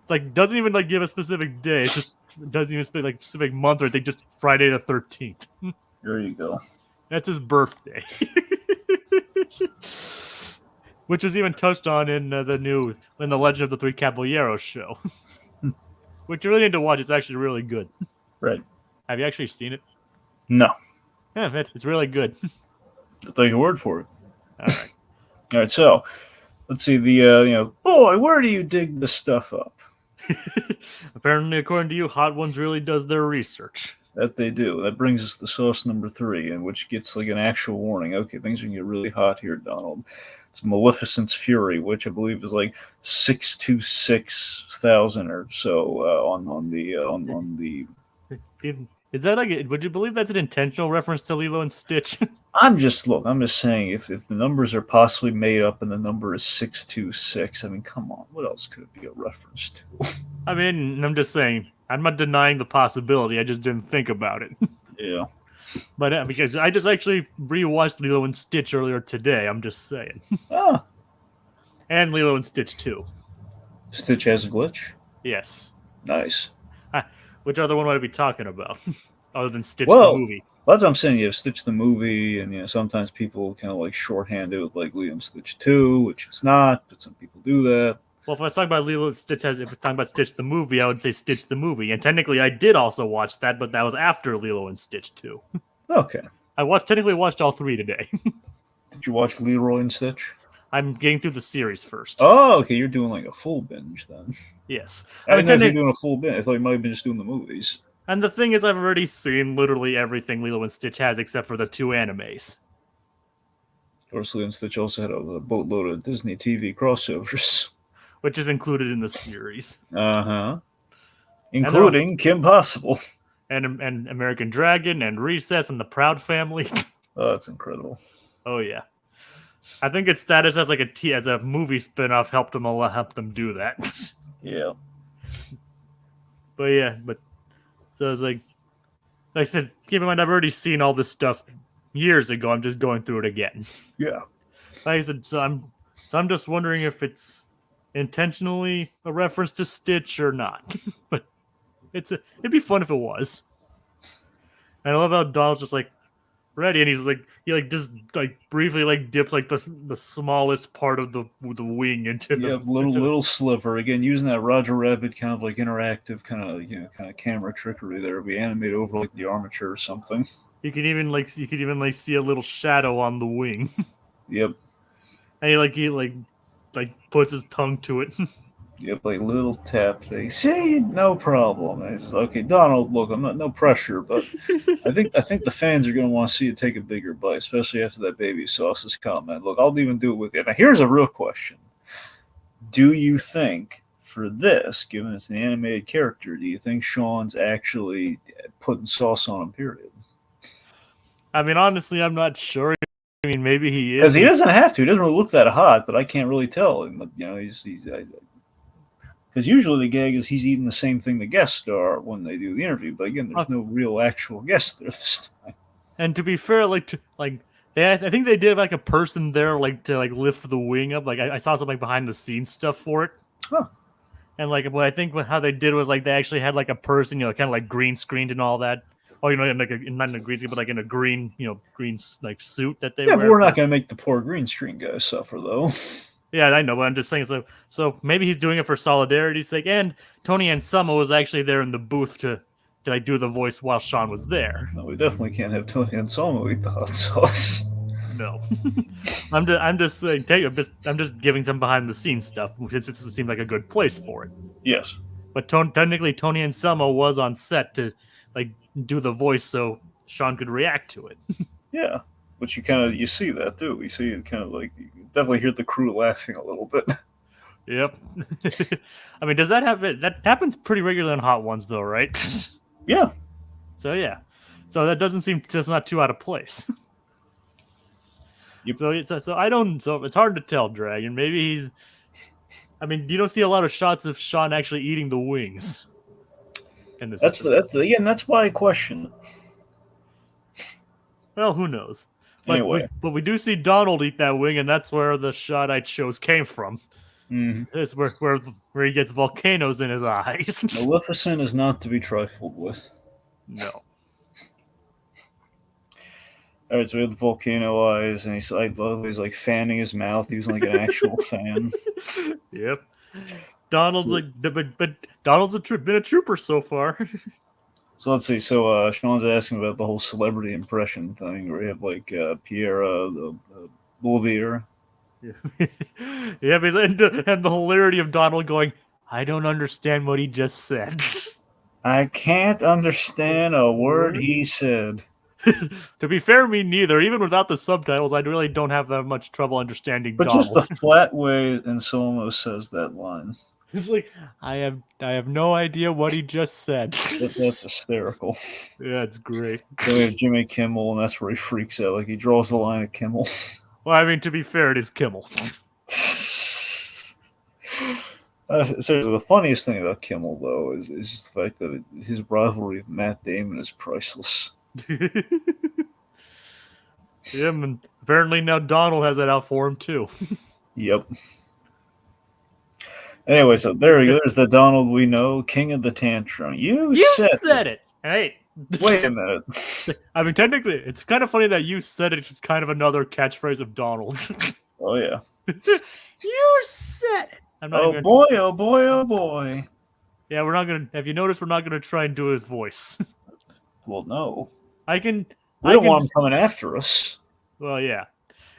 It's like doesn't even like give a specific day. It just doesn't even speak like specific month or anything. Just Friday the 13th. There you go. That's his birthday, which was even touched on in the Legend of the Three Caballeros show, which you really need to watch. It's actually really good. Right. Have you actually seen it? No. Yeah, it's really good. I'll take your word for it. All right. All right. So let's see boy, where do you dig this stuff up? Apparently, according to you, Hot Ones really does their research. That they do. That brings us to source number 3, in which gets like an actual warning. Okay, things are going to get really hot here, Donald. It's Maleficent's Fury, which I believe is like 626,000 or so on the. Is that like? Would you believe that's an intentional reference to Lilo and Stitch? I'm just saying if the numbers are possibly made up and the number is 626, I mean, come on, what else could it be a reference to? I mean, I'm just saying. I'm not denying the possibility. I just didn't think about it. Yeah. But because I just actually rewatched Lilo and Stitch earlier today. I'm just saying. Ah, And Lilo and Stitch 2. Stitch has a glitch. Yes. Nice. Which other one would I be talking about? Other than Stitch Well, the movie. that's what I'm saying. You have Stitch the movie, and sometimes people kind of like shorthand it with like Lilo and Stitch 2, which is not, but some people do that. Well, if I was talking about Lilo and Stitch, if it's talking about Stitch the movie, I would say Stitch the movie. And technically, I did also watch that, but that was after Lilo and Stitch 2. Okay. I technically watched all 3 today. Did you watch Leroy and Stitch? I'm getting through the series first. Oh, okay. You're doing like a full binge then. Yes. I didn't know if you were doing a full binge. I thought you might have been just doing the movies. And the thing is, I've already seen literally everything Lilo and Stitch has except for the 2 animes. Of course, Lilo and Stitch also had a boatload of Disney TV crossovers. Which is included in the series. Uh-huh. Including Kim Possible. And American Dragon and Recess and the Proud Family. Oh, that's incredible. Oh, yeah. I think its status as like as a movie spinoff helped them do that. Yeah. But so it's like I said, keep in mind I've already seen all this stuff years ago. I'm just going through it again. Yeah. Like I said, so I'm just wondering if it's intentionally a reference to Stitch or not. But it'd be fun if it was. And I love how Donald's just like ready, and he's like just briefly dips the smallest part of the wing into the little sliver, again using that Roger Rabbit kind of like interactive kind of camera trickery there. We animate over like the armature or something. You could even see a little shadow on the wing. Yep. And he puts his tongue to it. Yep, like little tap thing. See, no problem. It's okay, Donald. Look, I'm not no pressure, but I think the fans are going to want to see you take a bigger bite, especially after that baby sauce's comment. Look, I'll even do it with you. Now, here's a real question: do you think for this, given it's an animated character, do you think Sean's actually putting sauce on him? Period. I mean, honestly, I'm not sure. I mean, maybe he is. Because he doesn't have to. He doesn't really look that hot, but I can't really tell. He's because usually the gag is he's eating the same thing the guests are when they do the interview. But again, there's no real actual guest there this time. And to be fair, I think they did like a person there to lift the wing up. Like I saw some behind the scenes stuff for it. Huh. And what I think how they did was they actually had a person, kind of green screened and all that. Oh, not in a green screen, but in a green, green suit that they wear. But we're not going to make the poor green screen guy suffer, though. Yeah, I know, but I'm just saying. So maybe he's doing it for solidarity's sake. And Tony Ansama was actually there in the booth to do the voice while Sean was there. No, we definitely can't have Tony Ansama eat the hot sauce. No, I'm just saying. I'm just giving some behind the scenes stuff, which it seemed like a good place for it. Yes, but technically, Tony Ansama was on set to do the voice so Sean could react to it. Yeah, but you see that too. You see it kind of you definitely hear the crew laughing a little bit. Yep. I mean, does that happen? That happens pretty regularly in Hot Ones, though, right? Yeah. So yeah, so that doesn't seem that's not too out of place. Yep. So I don't. So it's hard to tell, Dragon. Maybe he's. I mean, you don't see a lot of shots of Sean actually eating the wings. In this that's why I question it. Well, who knows? Anyway, but we do see Donald eat that wing, and that's where the shot I chose came from. Mm-hmm. It's where he gets volcanoes in his eyes. Maleficent is not to be trifled with. No. All right, so we have the volcano eyes, and he's fanning his mouth. He was like an actual fan. Yep. Donald's but Donald's been a trooper so far. So let's see. So Sean's asking about the whole celebrity impression thing, where you have Pierre Bouvier. Yeah, and the hilarity of Donald going, "I don't understand what he just said." I can't understand a word he said. To be fair, me neither. Even without the subtitles, I really don't have that much trouble understanding. But Donald. Just the flat way Anselmo says that line. It's like I have no idea what he just said. That's hysterical. Yeah, it's great. Then we have Jimmy Kimmel, and that's where he freaks out. Like he draws the line at Kimmel. Well, I mean, to be fair, it is Kimmel. Seriously, the funniest thing about Kimmel, though, is just the fact that his rivalry with Matt Damon is priceless. Yeah, and apparently now Donald has that out for him too. Yep. Anyway, so there we go. There's the Donald we know, king of the tantrum. You said it. Hey, wait a minute. I mean, technically, it's kind of funny that you said it. It's just kind of another catchphrase of Donald's. Oh yeah. You said it. I'm not Oh even boy! Oh boy! Oh boy! Yeah, we're not gonna. Have you noticed we're not gonna try and do his voice? Well, no. I can. We don't want him coming after us. Well, yeah,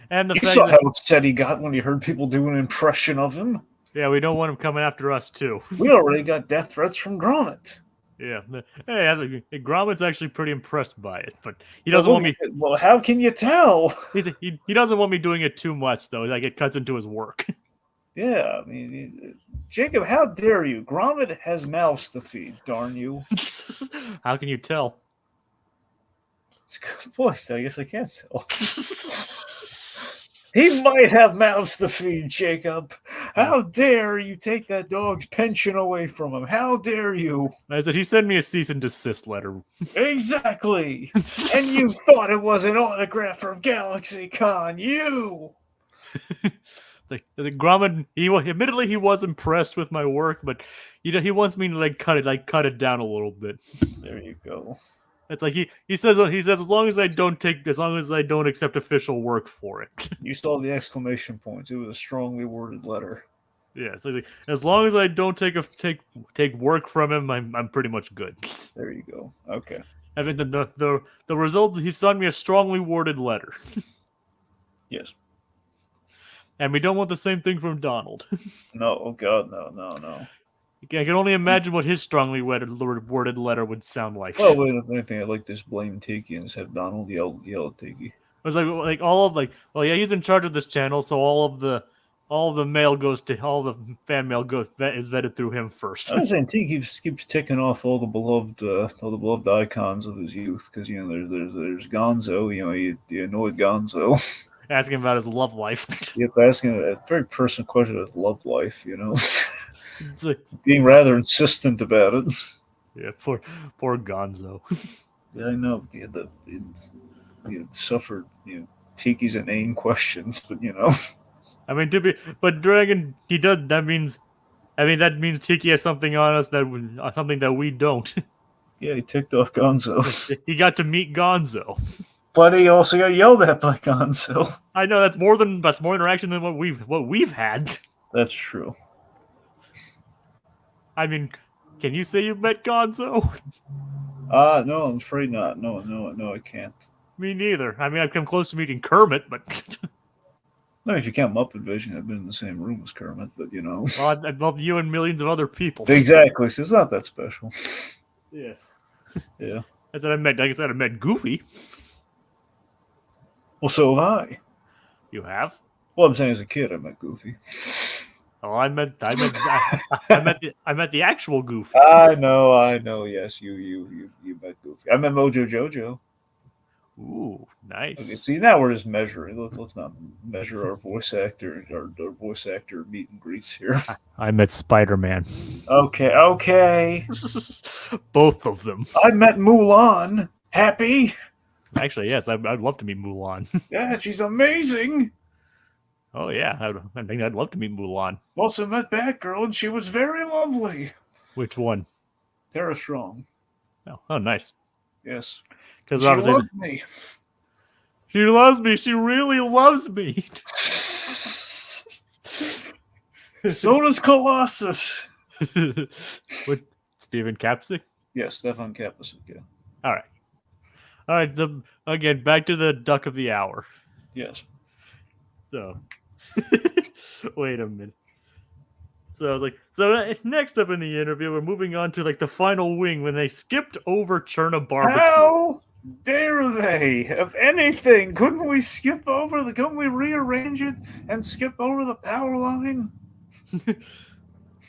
and the You fact saw that how upset he got when he heard people do an impression of him. yeah, we don't want him coming after us too. We already got death threats from Gromit. Yeah, hey, I think Gromit's actually pretty impressed by it, but he doesn't want me. Well, how can you tell? He doesn't want me doing it too much though. Like it cuts into his work. Yeah, I mean, Jacob, how dare you? Gromit has mouths to feed, darn you. How can you tell? It's a good point. I guess I can't tell. He might have mouths to feed, Jacob. How dare you take that dog's pension away from him? How dare you? I said he sent me a cease and desist letter. Exactly. And you thought it was an autograph from Galaxy Con. You. Like Gromit, admittedly he was impressed with my work, but he wants me to cut it down a little bit. There you go. It's like he says as long as I don't accept official work for it. You saw the exclamation points. It was a strongly worded letter. Yeah, so like, as long as I don't take work from him, I'm pretty much good. There you go. Okay. I mean the result, he sent me a strongly worded letter. Yes. And we don't want the same thing from Donald. No, oh God, no. I can only imagine what his strongly worded letter would sound like. Well, wait, if anything, I'd like to just blame Tiki and have Donald yell at Tiki. It was like all of well, yeah, he's in charge of this channel, so all of the mail goes to all the fan mail is vetted through him first. I was saying Tiki keeps ticking off all the beloved icons of his youth because there's Gonzo, the annoyed Gonzo. Asking about his love life. Yep, asking a very personal question of his love life, It's like, being rather insistent about it. yeah, poor Gonzo. Yeah, I know. It suffered Tiki's inane questions, but I mean, but Dragon, he does. That means Tiki has something on us something that we don't. Yeah, he ticked off Gonzo. He got to meet Gonzo. But he also got yelled at by Gonzo. I know that's more interaction than what we've had. That's true. I mean, can you say you've met Gonzo? No, I'm afraid not. No, I can't. Me neither. I mean, I've come close to meeting Kermit, but I mean, if you count Muppet Vision, I've been in the same room as Kermit, but well, I love you and millions of other people. Exactly. So it's not that special. Yes. Yeah. I met Goofy. Well, so have I. You have? Well, I'm saying as a kid, I met Goofy. Oh, I met the actual Goofy. I know. Yes, you met Goofy. I met Mojo Jojo. Ooh, nice. Okay, see, now we're just measuring. Let's not measure our voice actor meet and greets here. I met Spider-Man. Okay. Both of them. I met Mulan. Happy? Actually, yes, I'd love to meet Mulan. Yeah, she's amazing. Oh yeah, I think I'd love to meet Mulan. Also met Batgirl, and she was very lovely. Which one? Tara Strong. Oh, nice. Yes. Because She loves me. She loves me. She really loves me. So does Colossus. With Stephen Kapsick? Yes, Stefan Kapsick, yeah. All right. So again, back to the duck of the hour. Yes. So, wait a minute. So I was like, next up in the interview, we're moving on to the final wing when they skipped over Cherna Barbecue. How dare they? If anything, couldn't we couldn't we rearrange it and skip over the power line?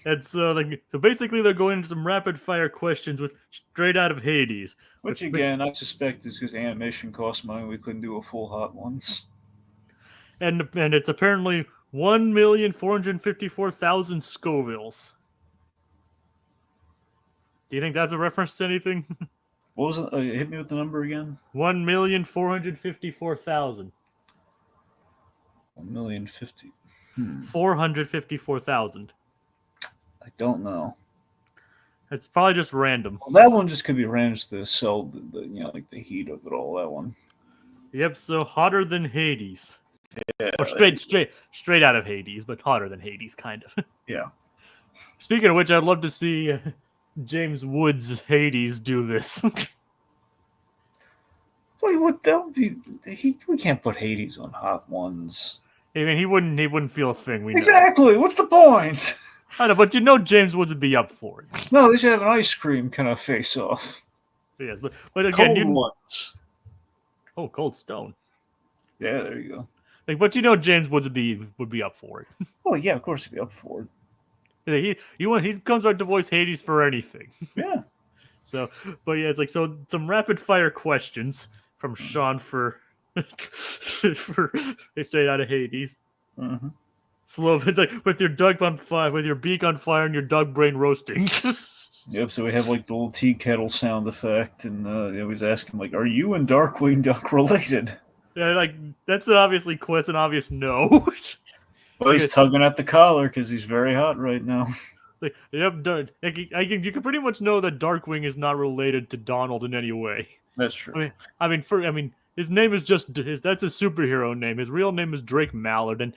And so, so basically, they're going into some rapid fire questions with straight out of Hades. Which again, I suspect is because animation costs money. We couldn't do a full Hot Ones. And it's apparently 1,454,000 Scovilles. Do you think that's a reference to anything? What was it? Hit me with the number again. 1,454,000. 1,050,000. 454,000. I don't know. It's probably just random. Well, that one just could be random to sell the like the heat of it all. That one. Yep. So hotter than Hades. Yeah. Or straight out of Hades, but hotter than Hades, kind of. Yeah. Speaking of which, I'd love to see James Woods' Hades do this. Wait, what? That would be. We can't put Hades on Hot Ones. I mean, he wouldn't feel a thing. We know. Exactly. What's the point? I know, but James Woods would be up for it. No, they should have an ice cream kind of face off. Yes, but again, Cold ones. Oh, Cold Stone. Yeah, there you go. But James Woods would be up for it. Oh yeah, of course he'd be up for it. He comes back to voice Hades for anything. Yeah. So, but yeah, it's so some rapid fire questions from Sean for straight out of Hades. Mm-hmm. Slow, with your dog on fire, with your beak on fire, and your dog brain roasting. Yep. So we have like the little tea kettle sound effect, and he's asking like, "Are you and Darkwing Duck related?" Yeah, that's an obvious no. Well, he's tugging at the collar because he's very hot right now. You can pretty much know that Darkwing is not related to Donald in any way. That's true. I mean, his name is that's his superhero name. His real name is Drake Mallard, and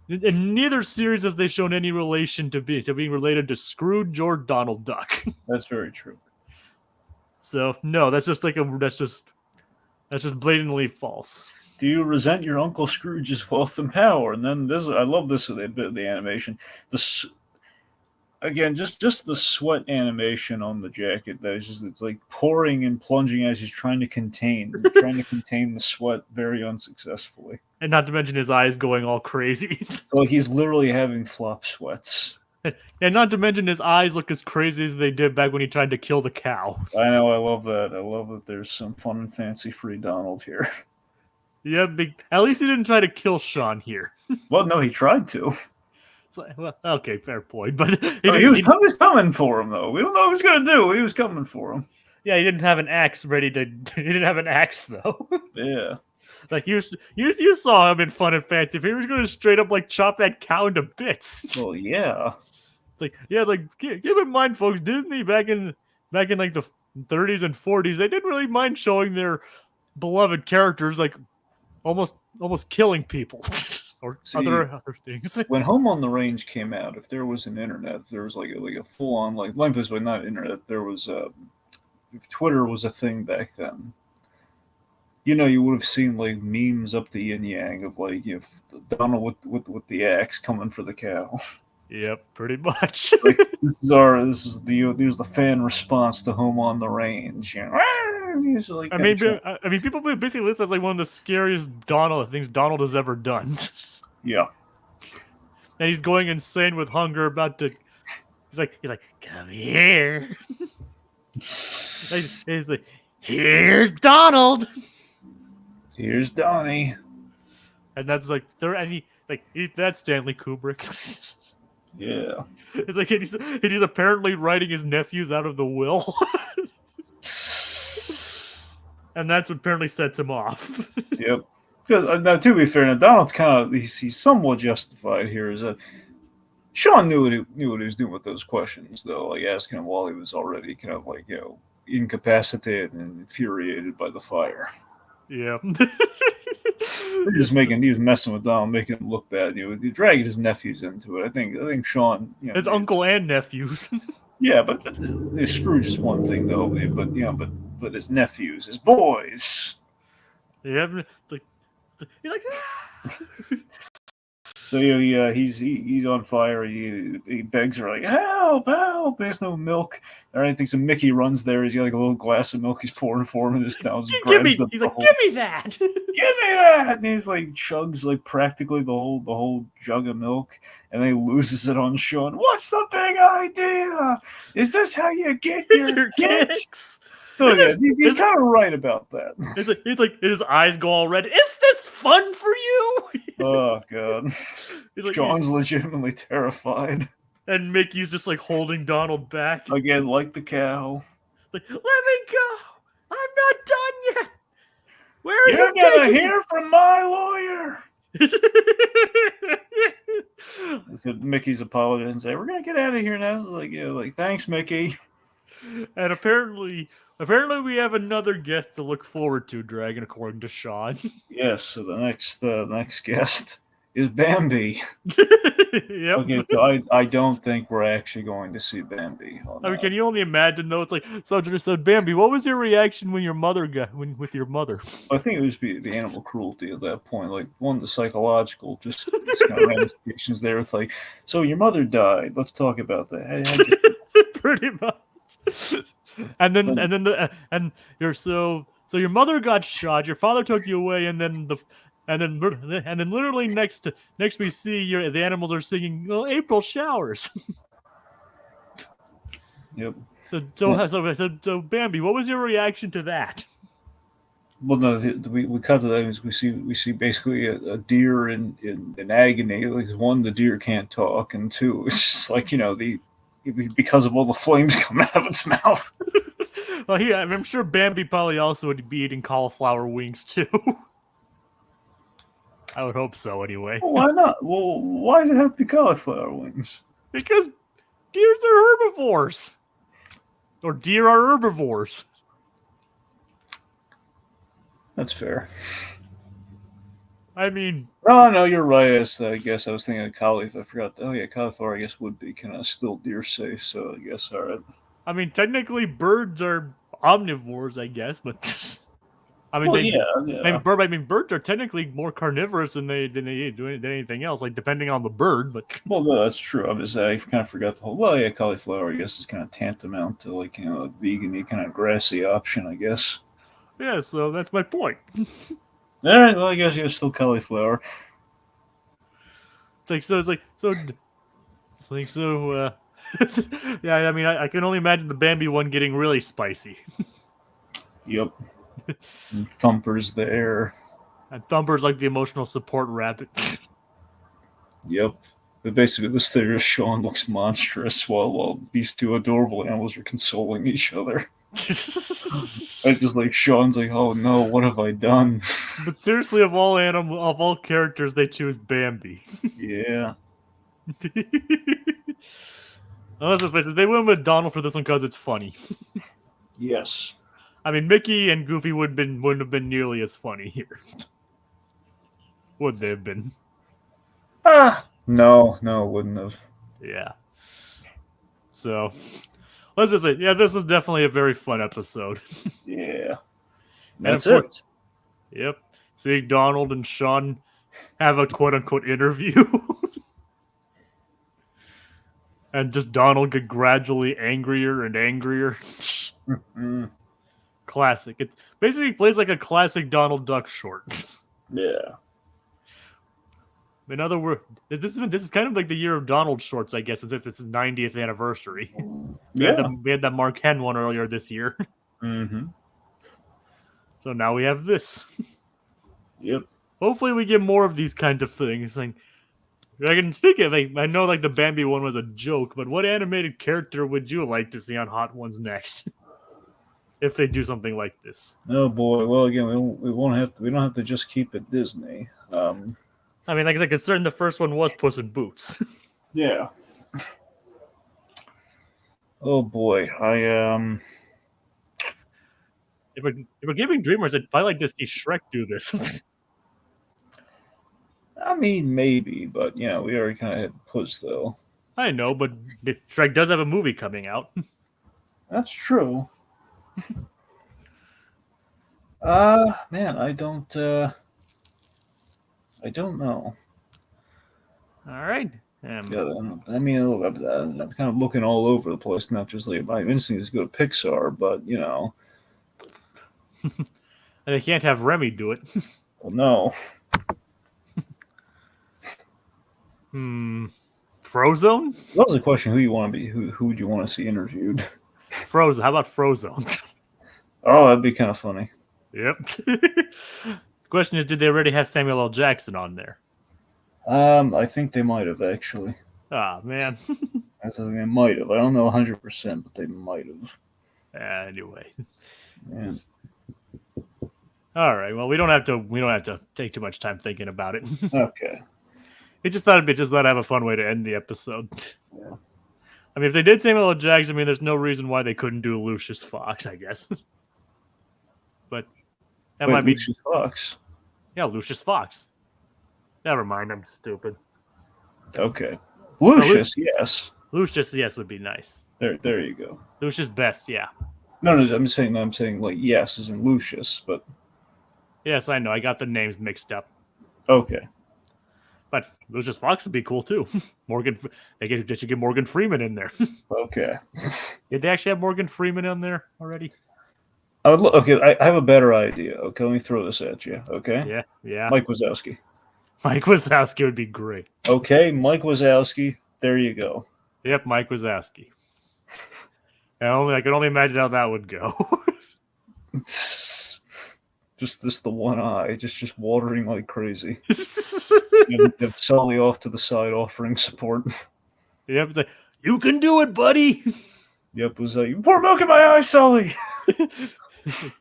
in neither series has they shown any relation to being related to Scrooge or Donald Duck. That's very true. So no, that's just blatantly false. Do you resent your Uncle Scrooge's wealth and power? And then I love this with the animation. Again, just the sweat animation on the jacket. It's like pouring and plunging as he's trying to contain the sweat very unsuccessfully. And not to mention his eyes going all crazy. So he's literally having flop sweats. And not to mention his eyes look as crazy as they did back when he tried to kill the cow. I know, I love that. I love that there's some fun and fancy-free Donald here. Yeah, at least he didn't try to kill Sean here. Well, no, he tried to. It's like, well, okay, fair point. But he was coming for him, though. We don't know what he's going to do. He was coming for him. Yeah, he didn't have an axe ready to... He didn't have an axe, though. Yeah. Like, you saw him in Fun and Fancy. If he was going to straight up, chop that cow into bits. Well, yeah. It's like, yeah, keep in mind, folks, Disney back in the 30s and 40s, they didn't really mind showing their beloved characters, almost killing people. Or other things. When Home on the Range came out, if there was an internet, there was like a full on let me put this way, not internet. There was if Twitter was a thing back then. You would have seen memes up the yin yang of Donald with the axe coming for the cow. Yep, pretty much. This is the fan response to Home on the Range. I mean, people basically list as one of the scariest things Donald has ever done. Yeah. And he's going insane with hunger, about to. He's like, come here. He's like, here's Donald. Here's Donnie. And that's that's Stanley Kubrick. Yeah. It's like he's apparently writing his nephews out of the will. And that's what apparently sets him off. Yep. Because now, to be fair, now Donald's he's somewhat justified here. Is that Sean knew what he was doing with those questions, though, asking him while he was already incapacitated and infuriated by the fire. Yeah. He was messing with Donald, making him look bad. Dragging his nephews into it. I think Sean. His uncle and nephews. Yeah, but Scrooge is one thing, though. But his nephews, his boys. Yeah, he's like. So he's on fire. He begs her like, help, help! There's no milk or anything. So Mickey runs there. He's got like a little glass of milk. He's pouring for him, and just now just Give grabs me. the He's like, whole. give me that. Give me that! And he's like chugs like practically the whole jug of milk, and then he loses it on Sean. What's the big idea? Is this how you get your kicks? So yeah, he's kind of right about that. It's like his eyes go all red. Is this fun for you? Oh god, He's Sean's legitimately terrified. And Mickey's just like holding Donald back. Again, like the cow. Like, let me go. I'm not done yet. Where are You're you gonna taking hear from my lawyer. me? So Mickey's apologizing and say, "We're gonna get out of here now." It's like, yeah, like thanks, Mickey. And apparently we have another guest to look forward to, Dragon, according to Sean. Yes. So the next guest is Bambi. Yep. Okay, so I don't think we're actually going to see Bambi. I mean, can you only imagine though? It's like so Bambi, what was your reaction when your mother got with your mother? I think it was the animal cruelty at that point. Like one, the psychological, just kind of ramifications there. With like, so your mother died. Let's talk about that. Pretty much. And your mother got shot. Your father took you away, and then literally next we see the animals are singing April showers. Yep. So Bambi, what was your reaction to that? Well, no, we cut to that. We see basically a deer in agony. Like one, the deer can't talk, and two, it's just like because of all the flames coming out of its mouth. Well, yeah, I'm sure Bambi probably also would be eating cauliflower wings too. I would hope so, anyway. Well, why not? Well, why does it have to be cauliflower wings? Because deers are herbivores, or deer are herbivores. That's fair. I mean, no, you're right. I guess I was thinking of cauliflower. I forgot. Oh yeah, cauliflower. I guess would be kind of still deer safe. So I guess all right. I mean, technically, birds are omnivores, I guess, but I mean, well, I mean, birds are technically more carnivorous than they do anything else. Like depending on the bird, but well, no, that's true. I kind of forgot the whole. Well, yeah, cauliflower. I guess is kind of tantamount to like a vegan-y kind of grassy option. I guess. Yeah, so that's my point. All right. Well, I guess you're still cauliflower. Yeah, I mean, I can only imagine the Bambi one getting really spicy. Yep. And Thumper's there. And Thumper's like the emotional support rabbit. Yep. But basically, this theory of Sean looks monstrous while these two adorable animals are consoling each other. I just like Sean's like, oh no, what have I done? But seriously, of all characters, they choose Bambi. Yeah. Unless they went with Donald for this one because it's funny. Yes. I mean, Mickey and Goofy wouldn't have been nearly as funny here. Would they have been? No, it wouldn't have. Yeah. So, let's just say, yeah, this is definitely a very fun episode. Yeah. That's it. Yep. Seeing Donald and Sean have a quote-unquote interview. And just Donald get gradually angrier and angrier. Mm-hmm. Classic. It basically plays like a classic Donald Duck short. Yeah. In other words, this is kind of like the year of Donald shorts, I guess, since it's his 90th anniversary. We had that Mark Hen one earlier this year. Mm-hmm. So now we have this. Yep. Hopefully we get more of these kinds of things. Like, I can speak of, like, I know like the Bambi one was a joke, but what animated character would you like to see on Hot Ones next? If they do something like this. Oh boy. Well, again, we don't have to just keep it Disney. I mean, like I said, considering the first one was Puss in Boots. Yeah. Oh boy, If we're giving Dreamers, I'd probably like to see Shrek do this. I mean, maybe, but we already kind of had Puss though. I know, but Shrek does have a movie coming out. That's true. Man, I don't know. All right. Yeah, I mean, I'm kind of looking all over the place, not just like my instinct is to go to Pixar, but And they can't have Remy do it. well, no. Frozone? That was the question: who you want to be? Who would you want to see interviewed? Frozen. How about Frozone? Oh, that'd be kind of funny. Yep. The question is, did they already have Samuel L. Jackson on there? I think they might have actually. Ah, man. I think they might have. I don't know 100%, but they might have. Anyway. Yeah. All right. Well, we don't have to take too much time thinking about it. Okay. I just thought I'd have a fun way to end the episode. Yeah. I mean, if they did Samuel L. Jackson, I mean, there's no reason why they couldn't do Lucius Fox, I guess. But that Wait, might be Lucius Fox. yeah, Lucius Fox. Never mind, I'm stupid. Okay. Lucius, yes. Lucius, yes, would be nice. There you go. Lucius Best, yeah. No, I'm saying like yes, as in Lucius, but Yes, I know. I got the names mixed up. okay. But Lucius Fox would be cool too. Morgan, they should get Morgan Freeman in there. Okay. Did they actually have Morgan Freeman on there already? Okay, I have a better idea. Okay, let me throw this at you. Okay. Yeah. Mike Wazowski. Mike Wazowski would be great. Okay, Mike Wazowski. There you go. Yep, Mike Wazowski. I can only imagine how that would go. Just the one eye, just watering like crazy. and Sully off to the side offering support. Yep, it's like, you can do it, buddy. Yep, was like, you pour milk in my eye, Sully.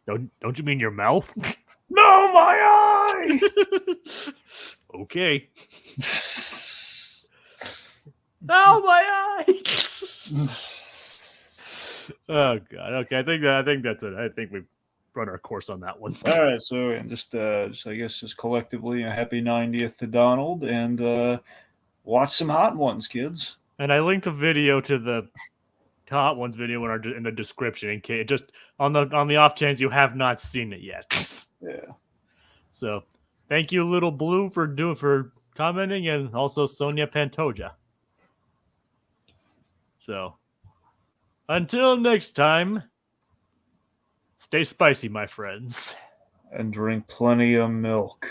Don't you mean your mouth? No, my eye. Okay. Oh, my eye. Oh God. Okay, I think that's it. I think we've run our course on that one. All right, so and just I guess just collectively a happy 90th to Donald, and watch some Hot Ones, kids. And I linked a video to the Hot Ones video in the description in case just on the off chance you have not seen it yet. Yeah. So thank you, Little Blue, for commenting, and also Sonia Pantoja. So until next time, stay spicy, my friends. And drink plenty of milk.